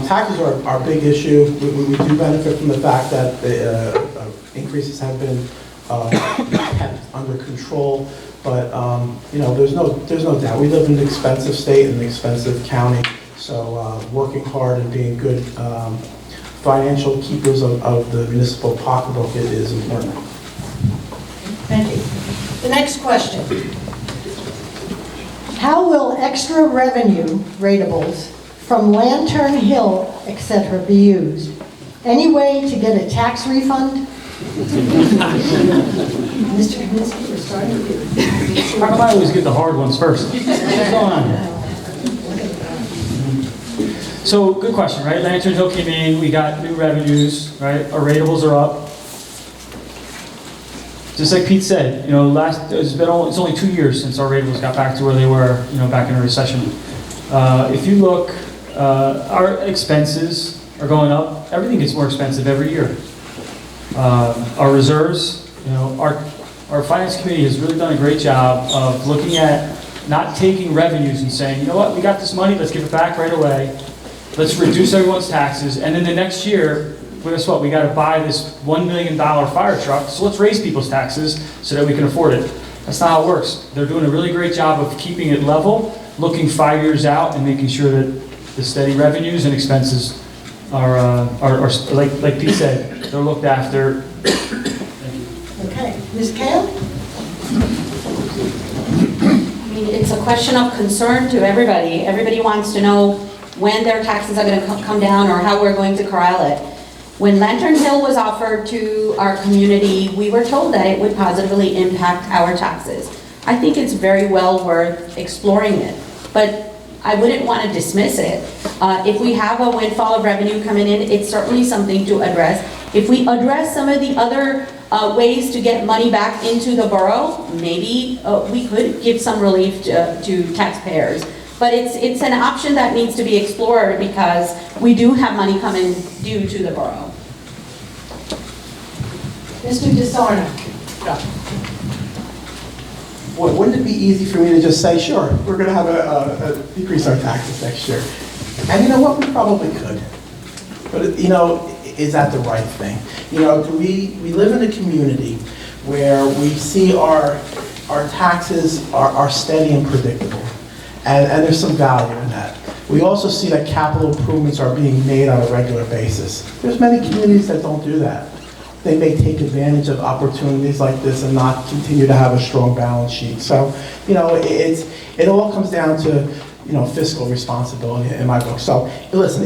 taxes are our big issue. We do benefit from the fact that the increases have been kept under control. But there's no doubt. We live in an expensive state and an expensive county. So working hard and being good financial keepers of the municipal pocketbook is important. Thank you. The next question. How will extra revenue ratables from Lantern Hill, etc. be used? Any way to get a tax refund? Mr. Kaminsky, we're starting with you. How come I always get the hard ones first? What's going on here? So, good question, right? Lantern Hill came in, we got new revenues, right? Our ratables are up. Just like Pete said, it's only 2 years since our ratables got back to where they were, back in a recession. If you look, our expenses are going up. Everything gets more expensive every year. Our reserves, our finance committee has really done a great job of looking at not taking revenues and saying, you know what, we got this money, let's give it back right away. Let's reduce everyone's taxes, and then the next year, guess what? We got to buy this $1 million fire truck, so let's raise people's taxes so that we can afford it. That's not how it works. They're doing a really great job of keeping it level, looking 5 years out, and making sure that the steady revenues and expenses are like Pete said, they're looked after. Okay, Ms. Kale? I mean, it's a question of concern to everybody. Everybody wants to know when their taxes are going to come down or how we're going to corral it. When Lantern Hill was offered to our community, we were told that it would positively impact our taxes. I think it's very well worth exploring it, but I wouldn't want to dismiss it. If we have a windfall of revenue coming in, it's certainly something to address. If we address some of the other ways to get money back into the borough, maybe we could give some relief to taxpayers. But it's an option that needs to be explored because we do have money coming due to the borough. Mr. DeSarno? Boy, wouldn't it be easy for me to just say, sure, we're going to have decrease our taxes next year? And you know what? We probably could. But, is that the right thing? We live in a community where we see our taxes are steady and predictable. And there's some value in that. We also see that capital improvements are being made on a regular basis. There's many communities that don't do that. They may take advantage of opportunities like this and not continue to have a strong balance sheet. So, it all comes down to, fiscal responsibility in my book. So, listen,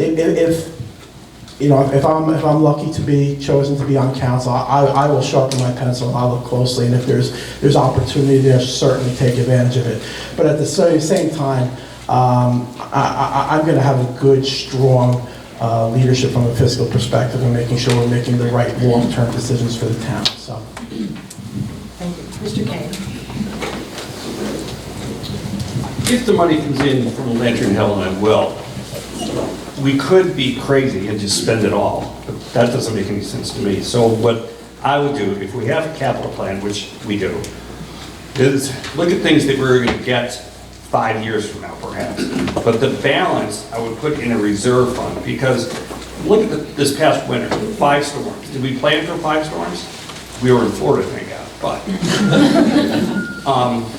if I'm lucky to be chosen to be on council, I will sharpen my pencil and I'll look closely. And if there's opportunity there, certainly take advantage of it. But at the same time, I'm going to have a good, strong leadership from a fiscal perspective and making sure we're making the right long-term decisions for the town. So, Thank you. Mr. Kane? If the money comes in from Lantern Hill, and it will, we could be crazy and just spend it all, but that doesn't make any sense to me. So what I would do, if we have a capital plan, which we do, is look at things that we're going to get 5 years from now, perhaps. But the balance, I would put in a reserve fund, because look at this past winter, 5 storms. Did we plan for 5 storms? We were in Florida, thank God. But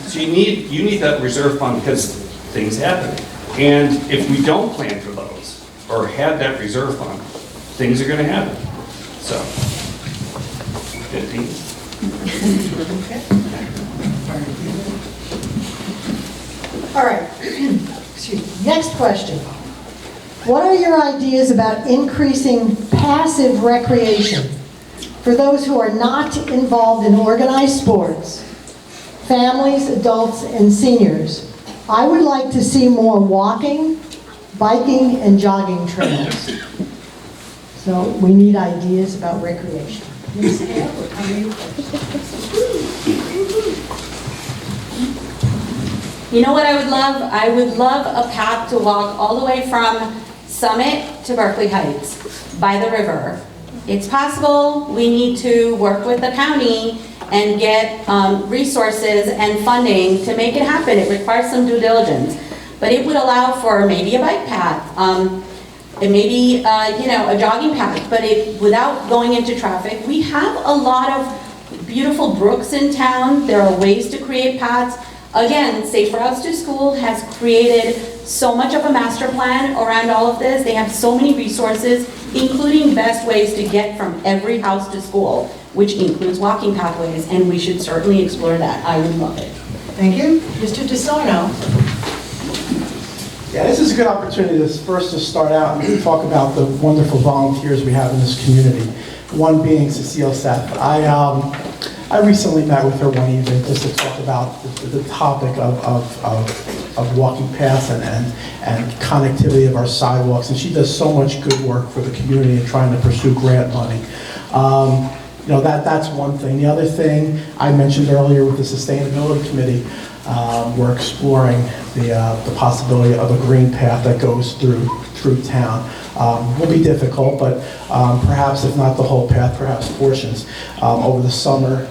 so you need that reserve fund because things happen. And if we don't plan for those, or have that reserve fund, things are going to happen. So, 15. All right. Excuse me. Next question. What are your ideas about increasing passive recreation for those who are not involved in organized sports, families, adults, and seniors? I would like to see more walking, biking, and jogging trails. So we need ideas about recreation. Ms. Hale, we'll come to you first. You know what I would love? I would love a path to walk all the way from Summit to Berkeley Heights by the river. It's possible. We need to work with the county and get resources and funding to make it happen. It requires some due diligence. but it would allow for maybe a bike path, and maybe, a jogging path, but without going into traffic. We have a lot of beautiful brooks in town. There are ways to create paths. Again, Safe Routes to School has created so much of a master plan around all of this. They have so many resources, including best ways to get from every house to school, which includes walking pathways, and we should certainly explore that. I would love it. Thank you. Mr. DeSarno? Yeah, this is a good opportunity to first just start out and talk about the wonderful volunteers we have in this community. One being Cecile Seth. I recently met with her one evening just to talk about the topic of walking paths and connectivity of our sidewalks. And she does so much good work for the community in trying to pursue grant money. That's one thing. The other thing I mentioned earlier with the Sustainability Committee, we're exploring the possibility of a green path that goes through town. Will be difficult, but perhaps if not the whole path, perhaps portions. Over the summer,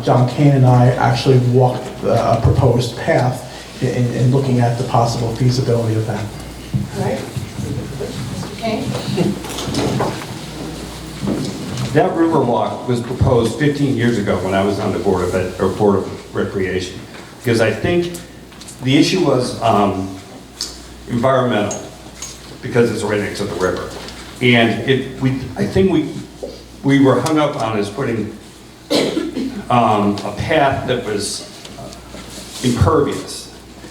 John Kane and I actually walked a proposed path in looking at the possible feasibility of that. All right. Mr. Kane? That Riverwalk was proposed 15 years ago when I was on the Board of Recreation. Because I think the issue was environmental, because it's right next to the river. And I think we were hung up on is putting a path that was impervious.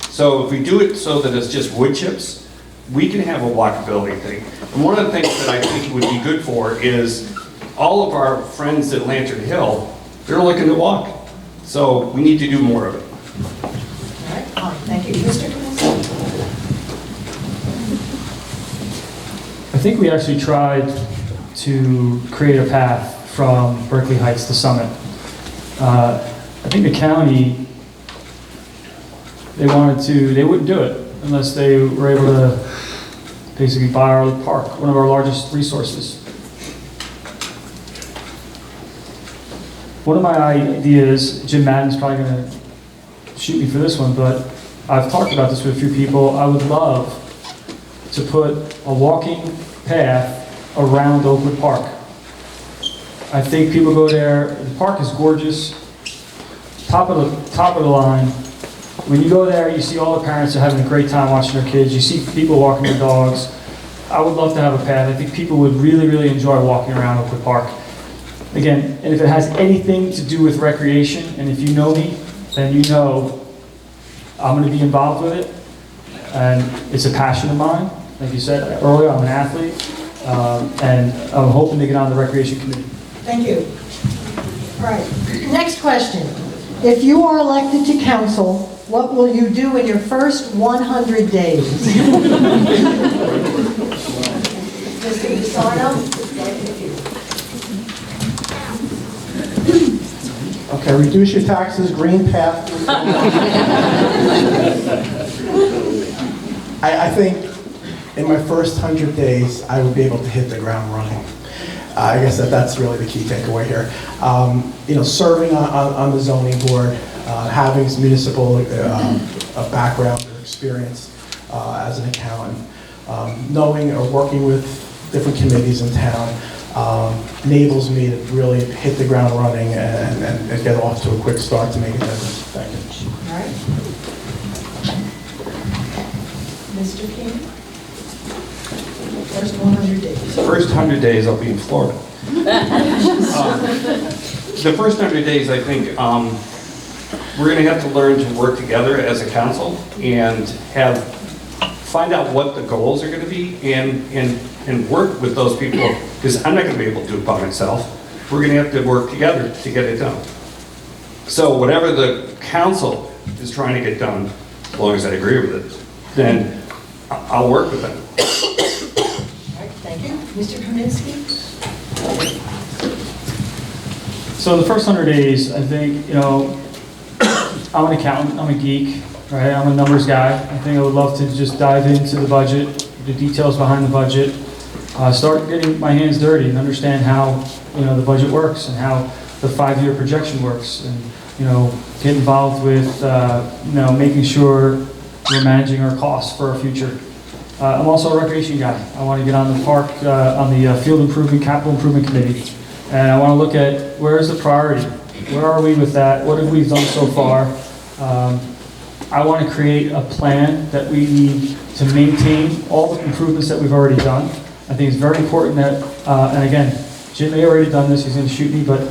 So if we do it so that it's just wood chips, we can have a walkability thing. And one of the things that I think would be good for is all of our friends at Lantern Hill, they're looking to walk. So we need to do more of it. All right, thank you. Mr. Kaminsky? I think we actually tried to create a path from Berkeley Heights to Summit. I think the county, they wouldn't do it unless they were able to basically buy our park, one of our largest resources. One of my ideas, Jim Madden's probably going to shoot me for this one, but I've talked about this with a few people. I would love to put a walking path around Oakwood Park. I think people go there, the park is gorgeous, top of the line. When you go there, you see all the parents are having a great time watching their kids. You see people walking their dogs. I would love to have a path. I think people would really, really enjoy walking around Oakwood Park. Again, and if it has anything to do with recreation, and if you know me, then you know I'm going to be involved with it. And it's a passion of mine. Like you said earlier, I'm an athlete, and I'm hoping to get on the recreation committee. Thank you. All right, next question. If you are elected to council, what will you do in your first 100 days? Mr. DeSarno? Okay, reduce your taxes, green path. I think in my first 100 days, I would be able to hit the ground running. I guess that's really the key takeaway here. Serving on the zoning board, having some municipal background or experience as an accountant, knowing or working with different committees in town, enables me to really hit the ground running and get off to a quick start to make a difference. Thank you. All right. Mr. King? First 100 days. First 100 days, I'll be in Florida. The first 100 days, I think, we're going to have to learn to work together as a council and find out what the goals are going to be and work with those people, because I'm not going to be able to do it by myself. We're going to have to work together to get it done. So whatever the council is trying to get done, as long as I agree with it, then I'll work with them. All right, thank you. Mr. Kaminsky? So the first 100 days, I think, I'm an accountant, I'm a geek, right? I'm a numbers guy. I think I would love to just dive into the budget, the details behind the budget, start getting my hands dirty and understand how, the budget works and how the 5-year projection works, and, get involved with, making sure we're managing our costs for our future. I'm also a recreation guy. I want to get on the park, on the field improvement, capital improvement committee. And I want to look at where is the priority? Where are we with that? What have we done so far? I want to create a plan that we need to maintain all the improvements that we've already done. I think it's very important that, and again, Jim may have already done this, he's going to shoot me, but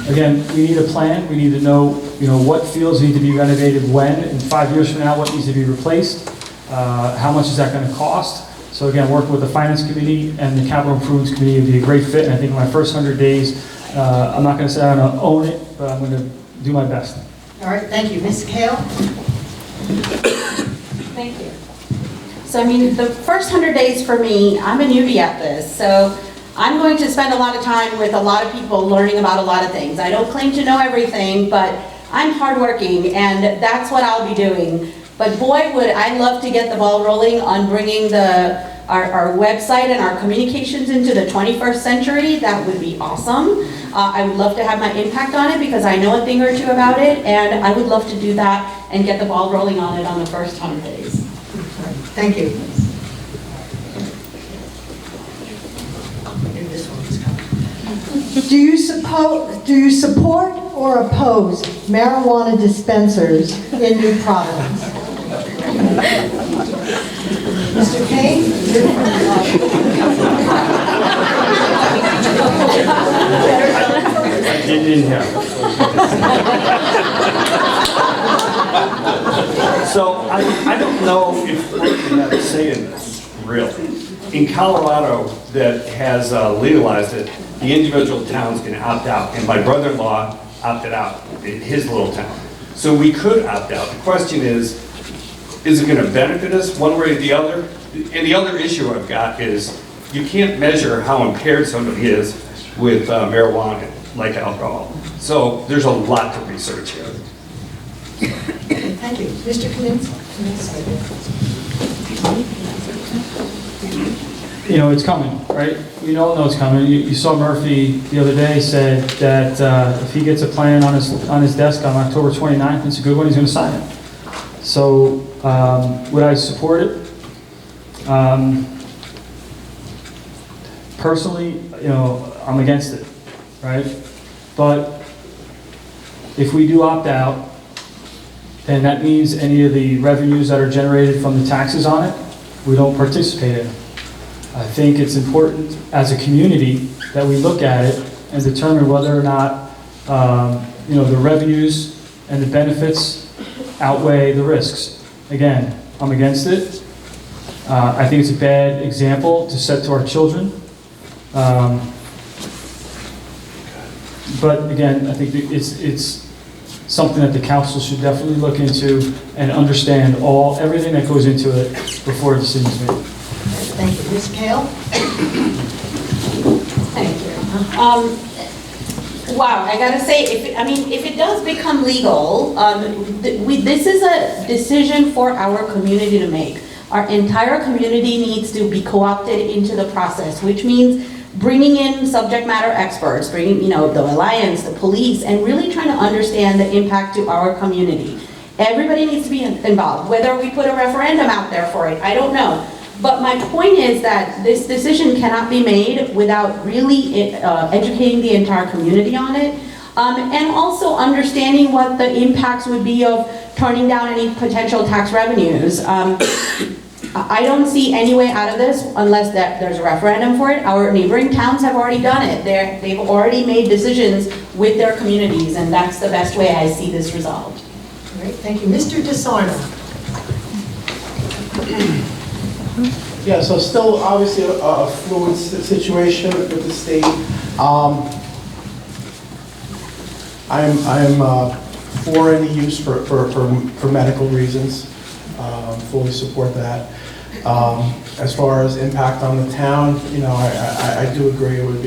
again, we need a plan. We need to know, what fields need to be renovated when, and 5 years from now, what needs to be replaced. How much is that going to cost? So again, working with the Finance Committee and the Capital Improvements Committee would be a great fit. And I think in my first 100 days, I'm not going to say I'm going to own it, but I'm going to do my best. All right, thank you. Ms. Kale? Thank you. So, the first 100 days for me, I'm a newbie at this, so I'm going to spend a lot of time with a lot of people learning about a lot of things. I don't claim to know everything, but I'm hardworking, and that's what I'll be doing. But boy, would I love to get the ball rolling on bringing our website and our communications into the 21st century. That would be awesome. I would love to have my impact on it because I know a thing or two about it, and I would love to do that and get the ball rolling on it on the first 100 days. Thank you. Do you support or oppose marijuana dispensers in New Providence? Mr. Kane? So I don't know if what you're saying is real. In Colorado, that has legalized it, the individual towns can opt out, and my brother-in-law opted out in his little town. So we could opt out. The question is it going to benefit us one way or the other? And the other issue I've got is you can't measure how impaired somebody is with marijuana, like alcohol. So there's a lot to research here. Thank you. Mr. Kaminsky? It's coming, right? We all know it's coming. You saw Murphy the other day said that if he gets a plan on his desk on October 29th, it's a good one, he's going to sign it. So would I support it? Personally, I'm against it, right? But if we do opt out, then that means any of the revenues that are generated from the taxes on it, we don't participate in. I think it's important as a community that we look at it and determine whether or not, the revenues and the benefits outweigh the risks. Again, I'm against it. I think it's a bad example to set to our children. But again, I think it's something that the council should definitely look into and understand everything that goes into it before a decision is made. Thank you. Ms. Kale? Thank you. Wow, I gotta say, if it does become legal, this is a decision for our community to make. Our entire community needs to be co-opted into the process, which means bringing in subject matter experts, bringing, the Alliance, the police, and really trying to understand the impact to our community. Everybody needs to be involved. Whether we put a referendum out there for it, I don't know. But my point is that this decision cannot be made without really educating the entire community on it, and also understanding what the impacts would be of turning down any potential tax revenues. I don't see any way out of this unless there's a referendum for it. Our neighboring towns have already done it. They've already made decisions with their communities, and that's the best way I see this resolved. All right, thank you. Mr. DeSarno? Yeah, so still obviously a fluid situation with the state. I'm for any use for medical reasons. Fully support that. As far as impact on the town, I do agree it would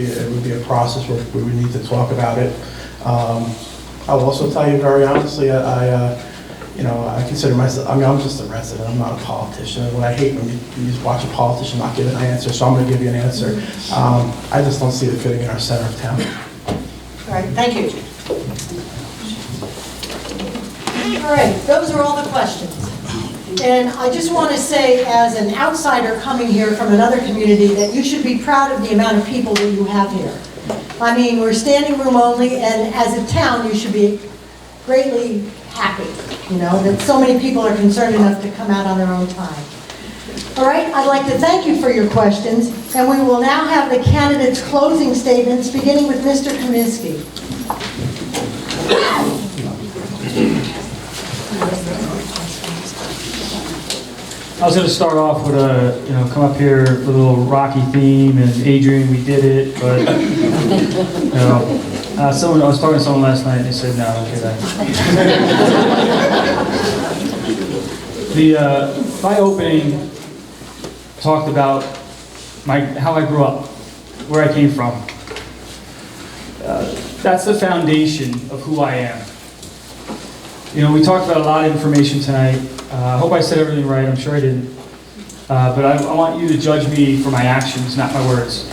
be a process where we would need to talk about it. I'll also tell you very honestly, I consider myself, I'm just a resident, I'm not a politician. And what I hate when you just watch a politician not give an answer, so I'm going to give you an answer. I just don't see it fitting in our center of town. All right, thank you. All right, those are all the questions. And I just want to say, as an outsider coming here from another community, that you should be proud of the amount of people that you have here. I mean, we're standing room only, and as a town, you should be greatly happy, you know, that so many people are concerned enough to come out on their own time. All right, I'd like to thank you for your questions, and we will now have the candidates' closing statements, beginning with Mr. Kaminsky. I was going to start off with come up here with a little Rocky theme, and Adrian, we did it, but, I was talking to someone last night, and they said, no, I don't do that. My opening talked about how I grew up, where I came from. That's the foundation of who I am. You know, we talked about a lot of information tonight. I hope I said everything right. I'm sure I didn't. But I want you to judge me for my actions, not my words.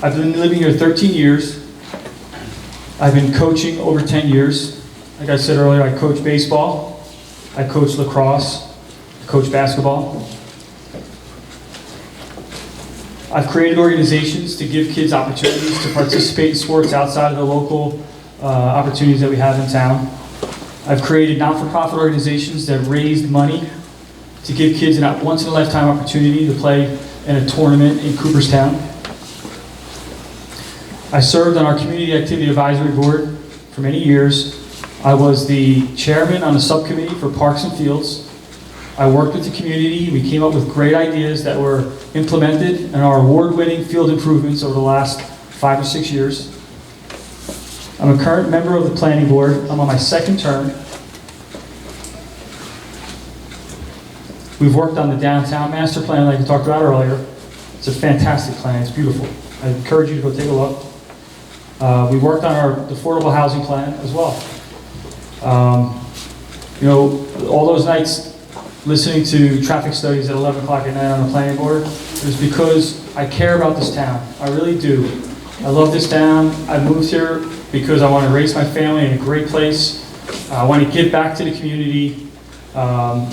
I've been living here 13 years. I've been coaching over 10 years. Like I said earlier, I coach baseball. I coach lacrosse. I coach basketball. I've created organizations to give kids opportunities to participate in sports outside of the local opportunities that we have in town. I've created not-for-profit organizations that raised money to give kids a once-in-a-lifetime opportunity to play in a tournament in Cooperstown. I served on our Community Activity Advisory Board for many years. I was the chairman on the subcommittee for Parks and Fields. I worked with the community. We came up with great ideas that were implemented in our award-winning field improvements over the last 5 or 6 years. I'm a current member of the planning board. I'm on my second term. We've worked on the downtown master plan like we talked about earlier. It's a fantastic plan. It's beautiful. I encourage you to go take a look. We worked on our affordable housing plan as well. All those nights listening to traffic studies at 11 o'clock at night on the planning board is because I care about this town. I really do. I love this town. I moved here because I want to raise my family in a great place. I want to give back to the community. I'm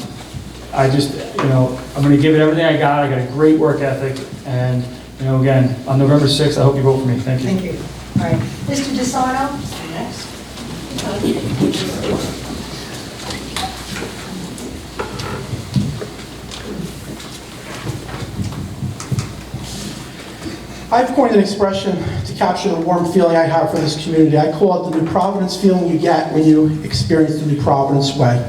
going to give it everything I got. I got a great work ethic. And, again, on November 6th, I hope you vote for me. Thank you. Thank you. All right, Mr. DeSarno, next. I've coined an expression to capture the warm feeling I have for this community. I call it the New Providence feeling you get when you experience the New Providence way.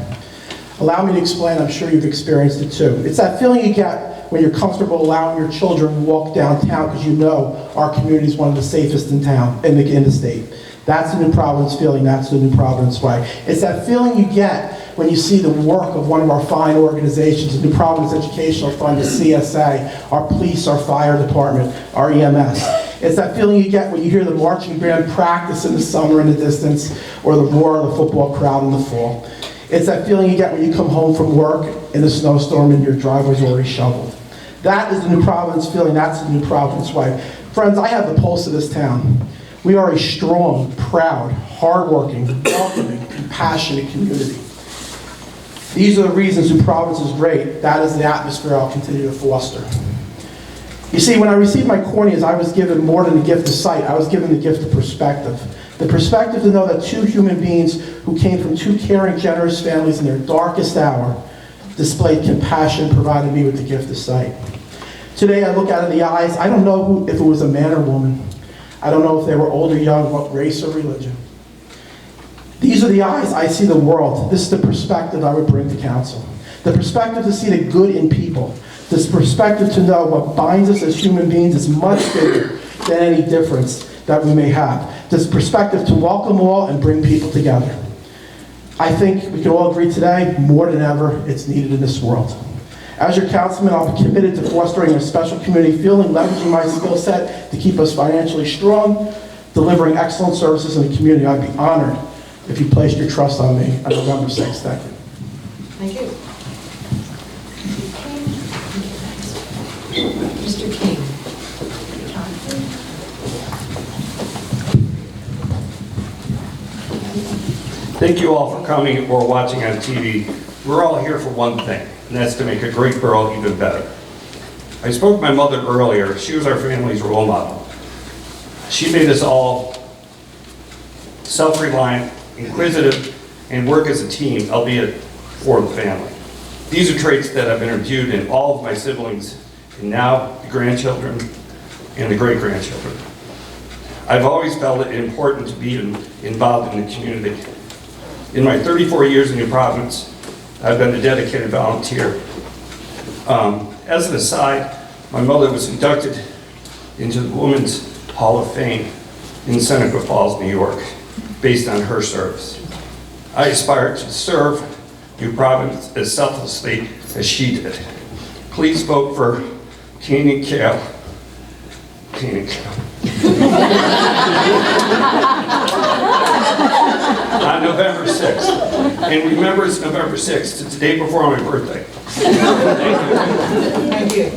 Allow me to explain, I'm sure you've experienced it too. It's that feeling you get when you're comfortable allowing your children to walk downtown because you know our community is one of the safest in town, in the state. That's the New Providence feeling, that's the New Providence way. It's that feeling you get when you see the work of one of our fine organizations, the New Providence Educational Fund, the CSA, our police, our fire department, our EMS. It's that feeling you get when you hear the marching band practice in the summer in the distance, or the roar of the football crowd in the fall. It's that feeling you get when you come home from work in the snowstorm and your driveway's already shoveled. That is the New Providence feeling, that's the New Providence way. Friends, I have the pulse of this town. We are a strong, proud, hardworking, welcoming, compassionate community. These are the reasons New Providence is great. That is the atmosphere I'll continue to foster. You see, when I received my corneas, I was given more than the gift of sight. I was given the gift of perspective. The perspective to know that two human beings who came from two caring, generous families in their darkest hour displayed compassion, provided me with the gift of sight. Today, I look out of the eyes. I don't know if it was a man or woman. I don't know if they were old or young, what race or religion. These are the eyes I see the world. This is the perspective I would bring to council. The perspective to see the good in people. This perspective to know what binds us as human beings is much bigger than any difference that we may have. This perspective to welcome all and bring people together. I think we can all agree today, more than ever, it's needed in this world. As your councilman, I'll be committed to fostering a special community feeling, leveraging my skill set to keep us financially strong, delivering excellent services in the community. I'd be honored if you placed your trust on me on November 6th. Thank you. Thank you. Mr. King. Thank thank you all for coming or watching on TV. We're all here for one thing, and that's to make a great borough even better. I spoke to my mother earlier. She was our family's role model. She made us all self-reliant, inquisitive, and work as a team, albeit for the family. These are traits that I've interviewed in all of my siblings, and now the grandchildren and the great-grandchildren. I've always felt it important to be involved in the community. In my 34 years in New Providence, I've been a dedicated volunteer. As an aside, my mother was inducted into the Women's Hall of Fame in Seneca Falls, New York, based on her service. I aspire to serve New Providence as selflessly as she did. Please vote for Kane Kale. On November 6th. And remember, it's November 6th. It's the day before my birthday. Thank you.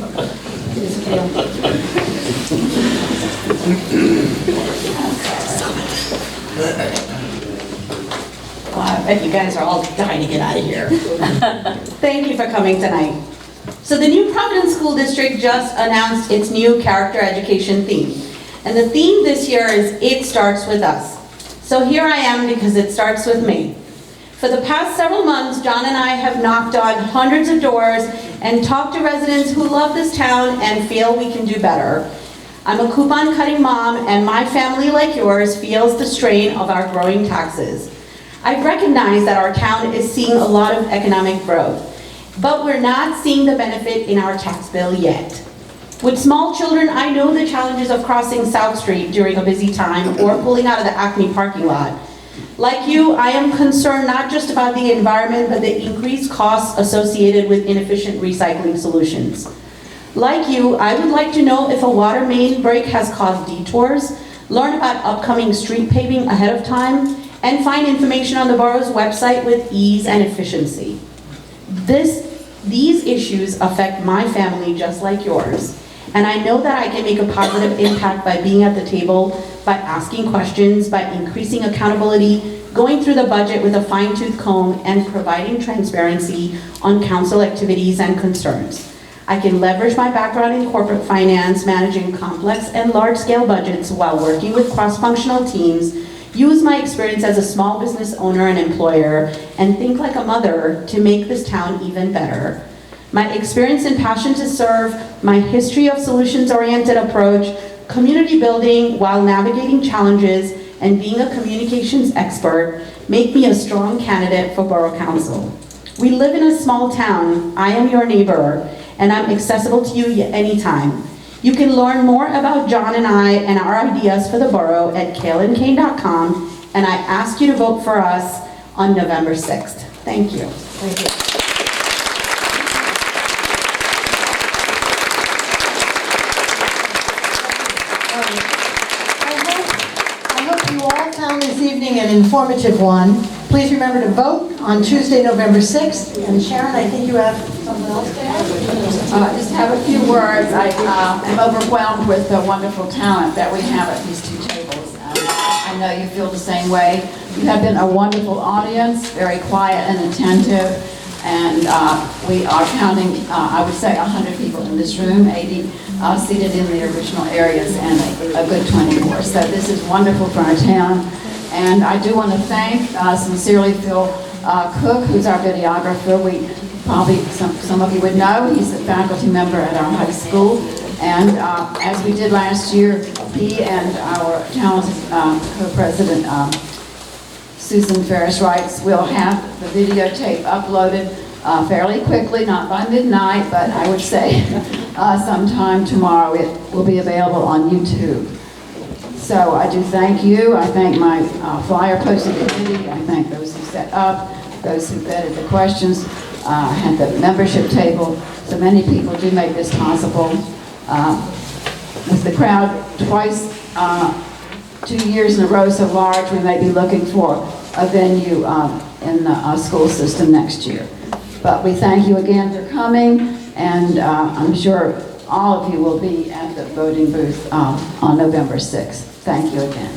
Wow, I bet you guys are all dying to get out of here. Thank you for coming tonight. So the New Providence School District just announced its new character education theme. And the theme this year is It Starts With Us. So here I am because it starts with me. For the past several months, John and I have knocked on hundreds of doors and talked to residents who love this town and feel we can do better. I'm a coupon-cutting mom, and my family, like yours, feels the strain of our growing taxes. I recognize that our town is seeing a lot of economic growth, but we're not seeing the benefit in our tax bill yet. With small children, I know the challenges of crossing South Street during a busy time or pulling out of the Acme parking lot. Like you, I am concerned not just about the environment, but the increased costs associated with inefficient recycling solutions. Like you, I would like to know if a water main break has caused detours, learn about upcoming street paving ahead of time, and find information on the borough's website with ease and efficiency. These issues affect my family just like yours, and I know that I can make a positive impact by being at the table, by asking questions, by increasing accountability, going through the budget with a fine-tooth comb, and providing transparency on council activities and concerns. I can leverage my background in corporate finance, managing complex and large-scale budgets while working with cross-functional teams, use my experience as a small business owner and employer, and think like a mother to make this town even better. My experience and passion to serve, my history of solutions-oriented approach, community building while navigating challenges, and being a communications expert make me a strong candidate for Borough Council. We live in a small town. I am your neighbor, and I'm accessible to you anytime. You can learn more about John and I and our ideas for the borough at kaleandkane.com, and I ask you to vote for us on November 6th. Thank you. Thank you. I hope you all found this evening an informative one. Please remember to vote on Tuesday, November 6th. And Sharon, I think you have something else to add? Just have a few words. I am overwhelmed with the wonderful talent that we have at these two tables. I know you feel the same way. You have been a wonderful audience, very quiet and attentive, and we are counting, I would say, 100 people in this room, 80 seated in the original areas, and a good 20 more. So this is wonderful for our town. And I do want to thank sincerely Phil Cook, who's our videographer. We probably, some of you would know, he's a faculty member at our high school. And as we did last year, he and our talented co-president, Susan Ferris-Wrights, will have the videotape uploaded fairly quickly, not by midnight, but I would say sometime tomorrow it will be available on YouTube. So I do thank you. I thank my flyer posting committee. I thank those who set up, those who vetted the questions, and the membership table. So many people do make this possible. With the crowd twice, 2 years in a row so large, we may be looking for a venue in the school system next year. But we thank you again for coming, and I'm sure all of you will be at the voting booth on November 6th. Thank you again.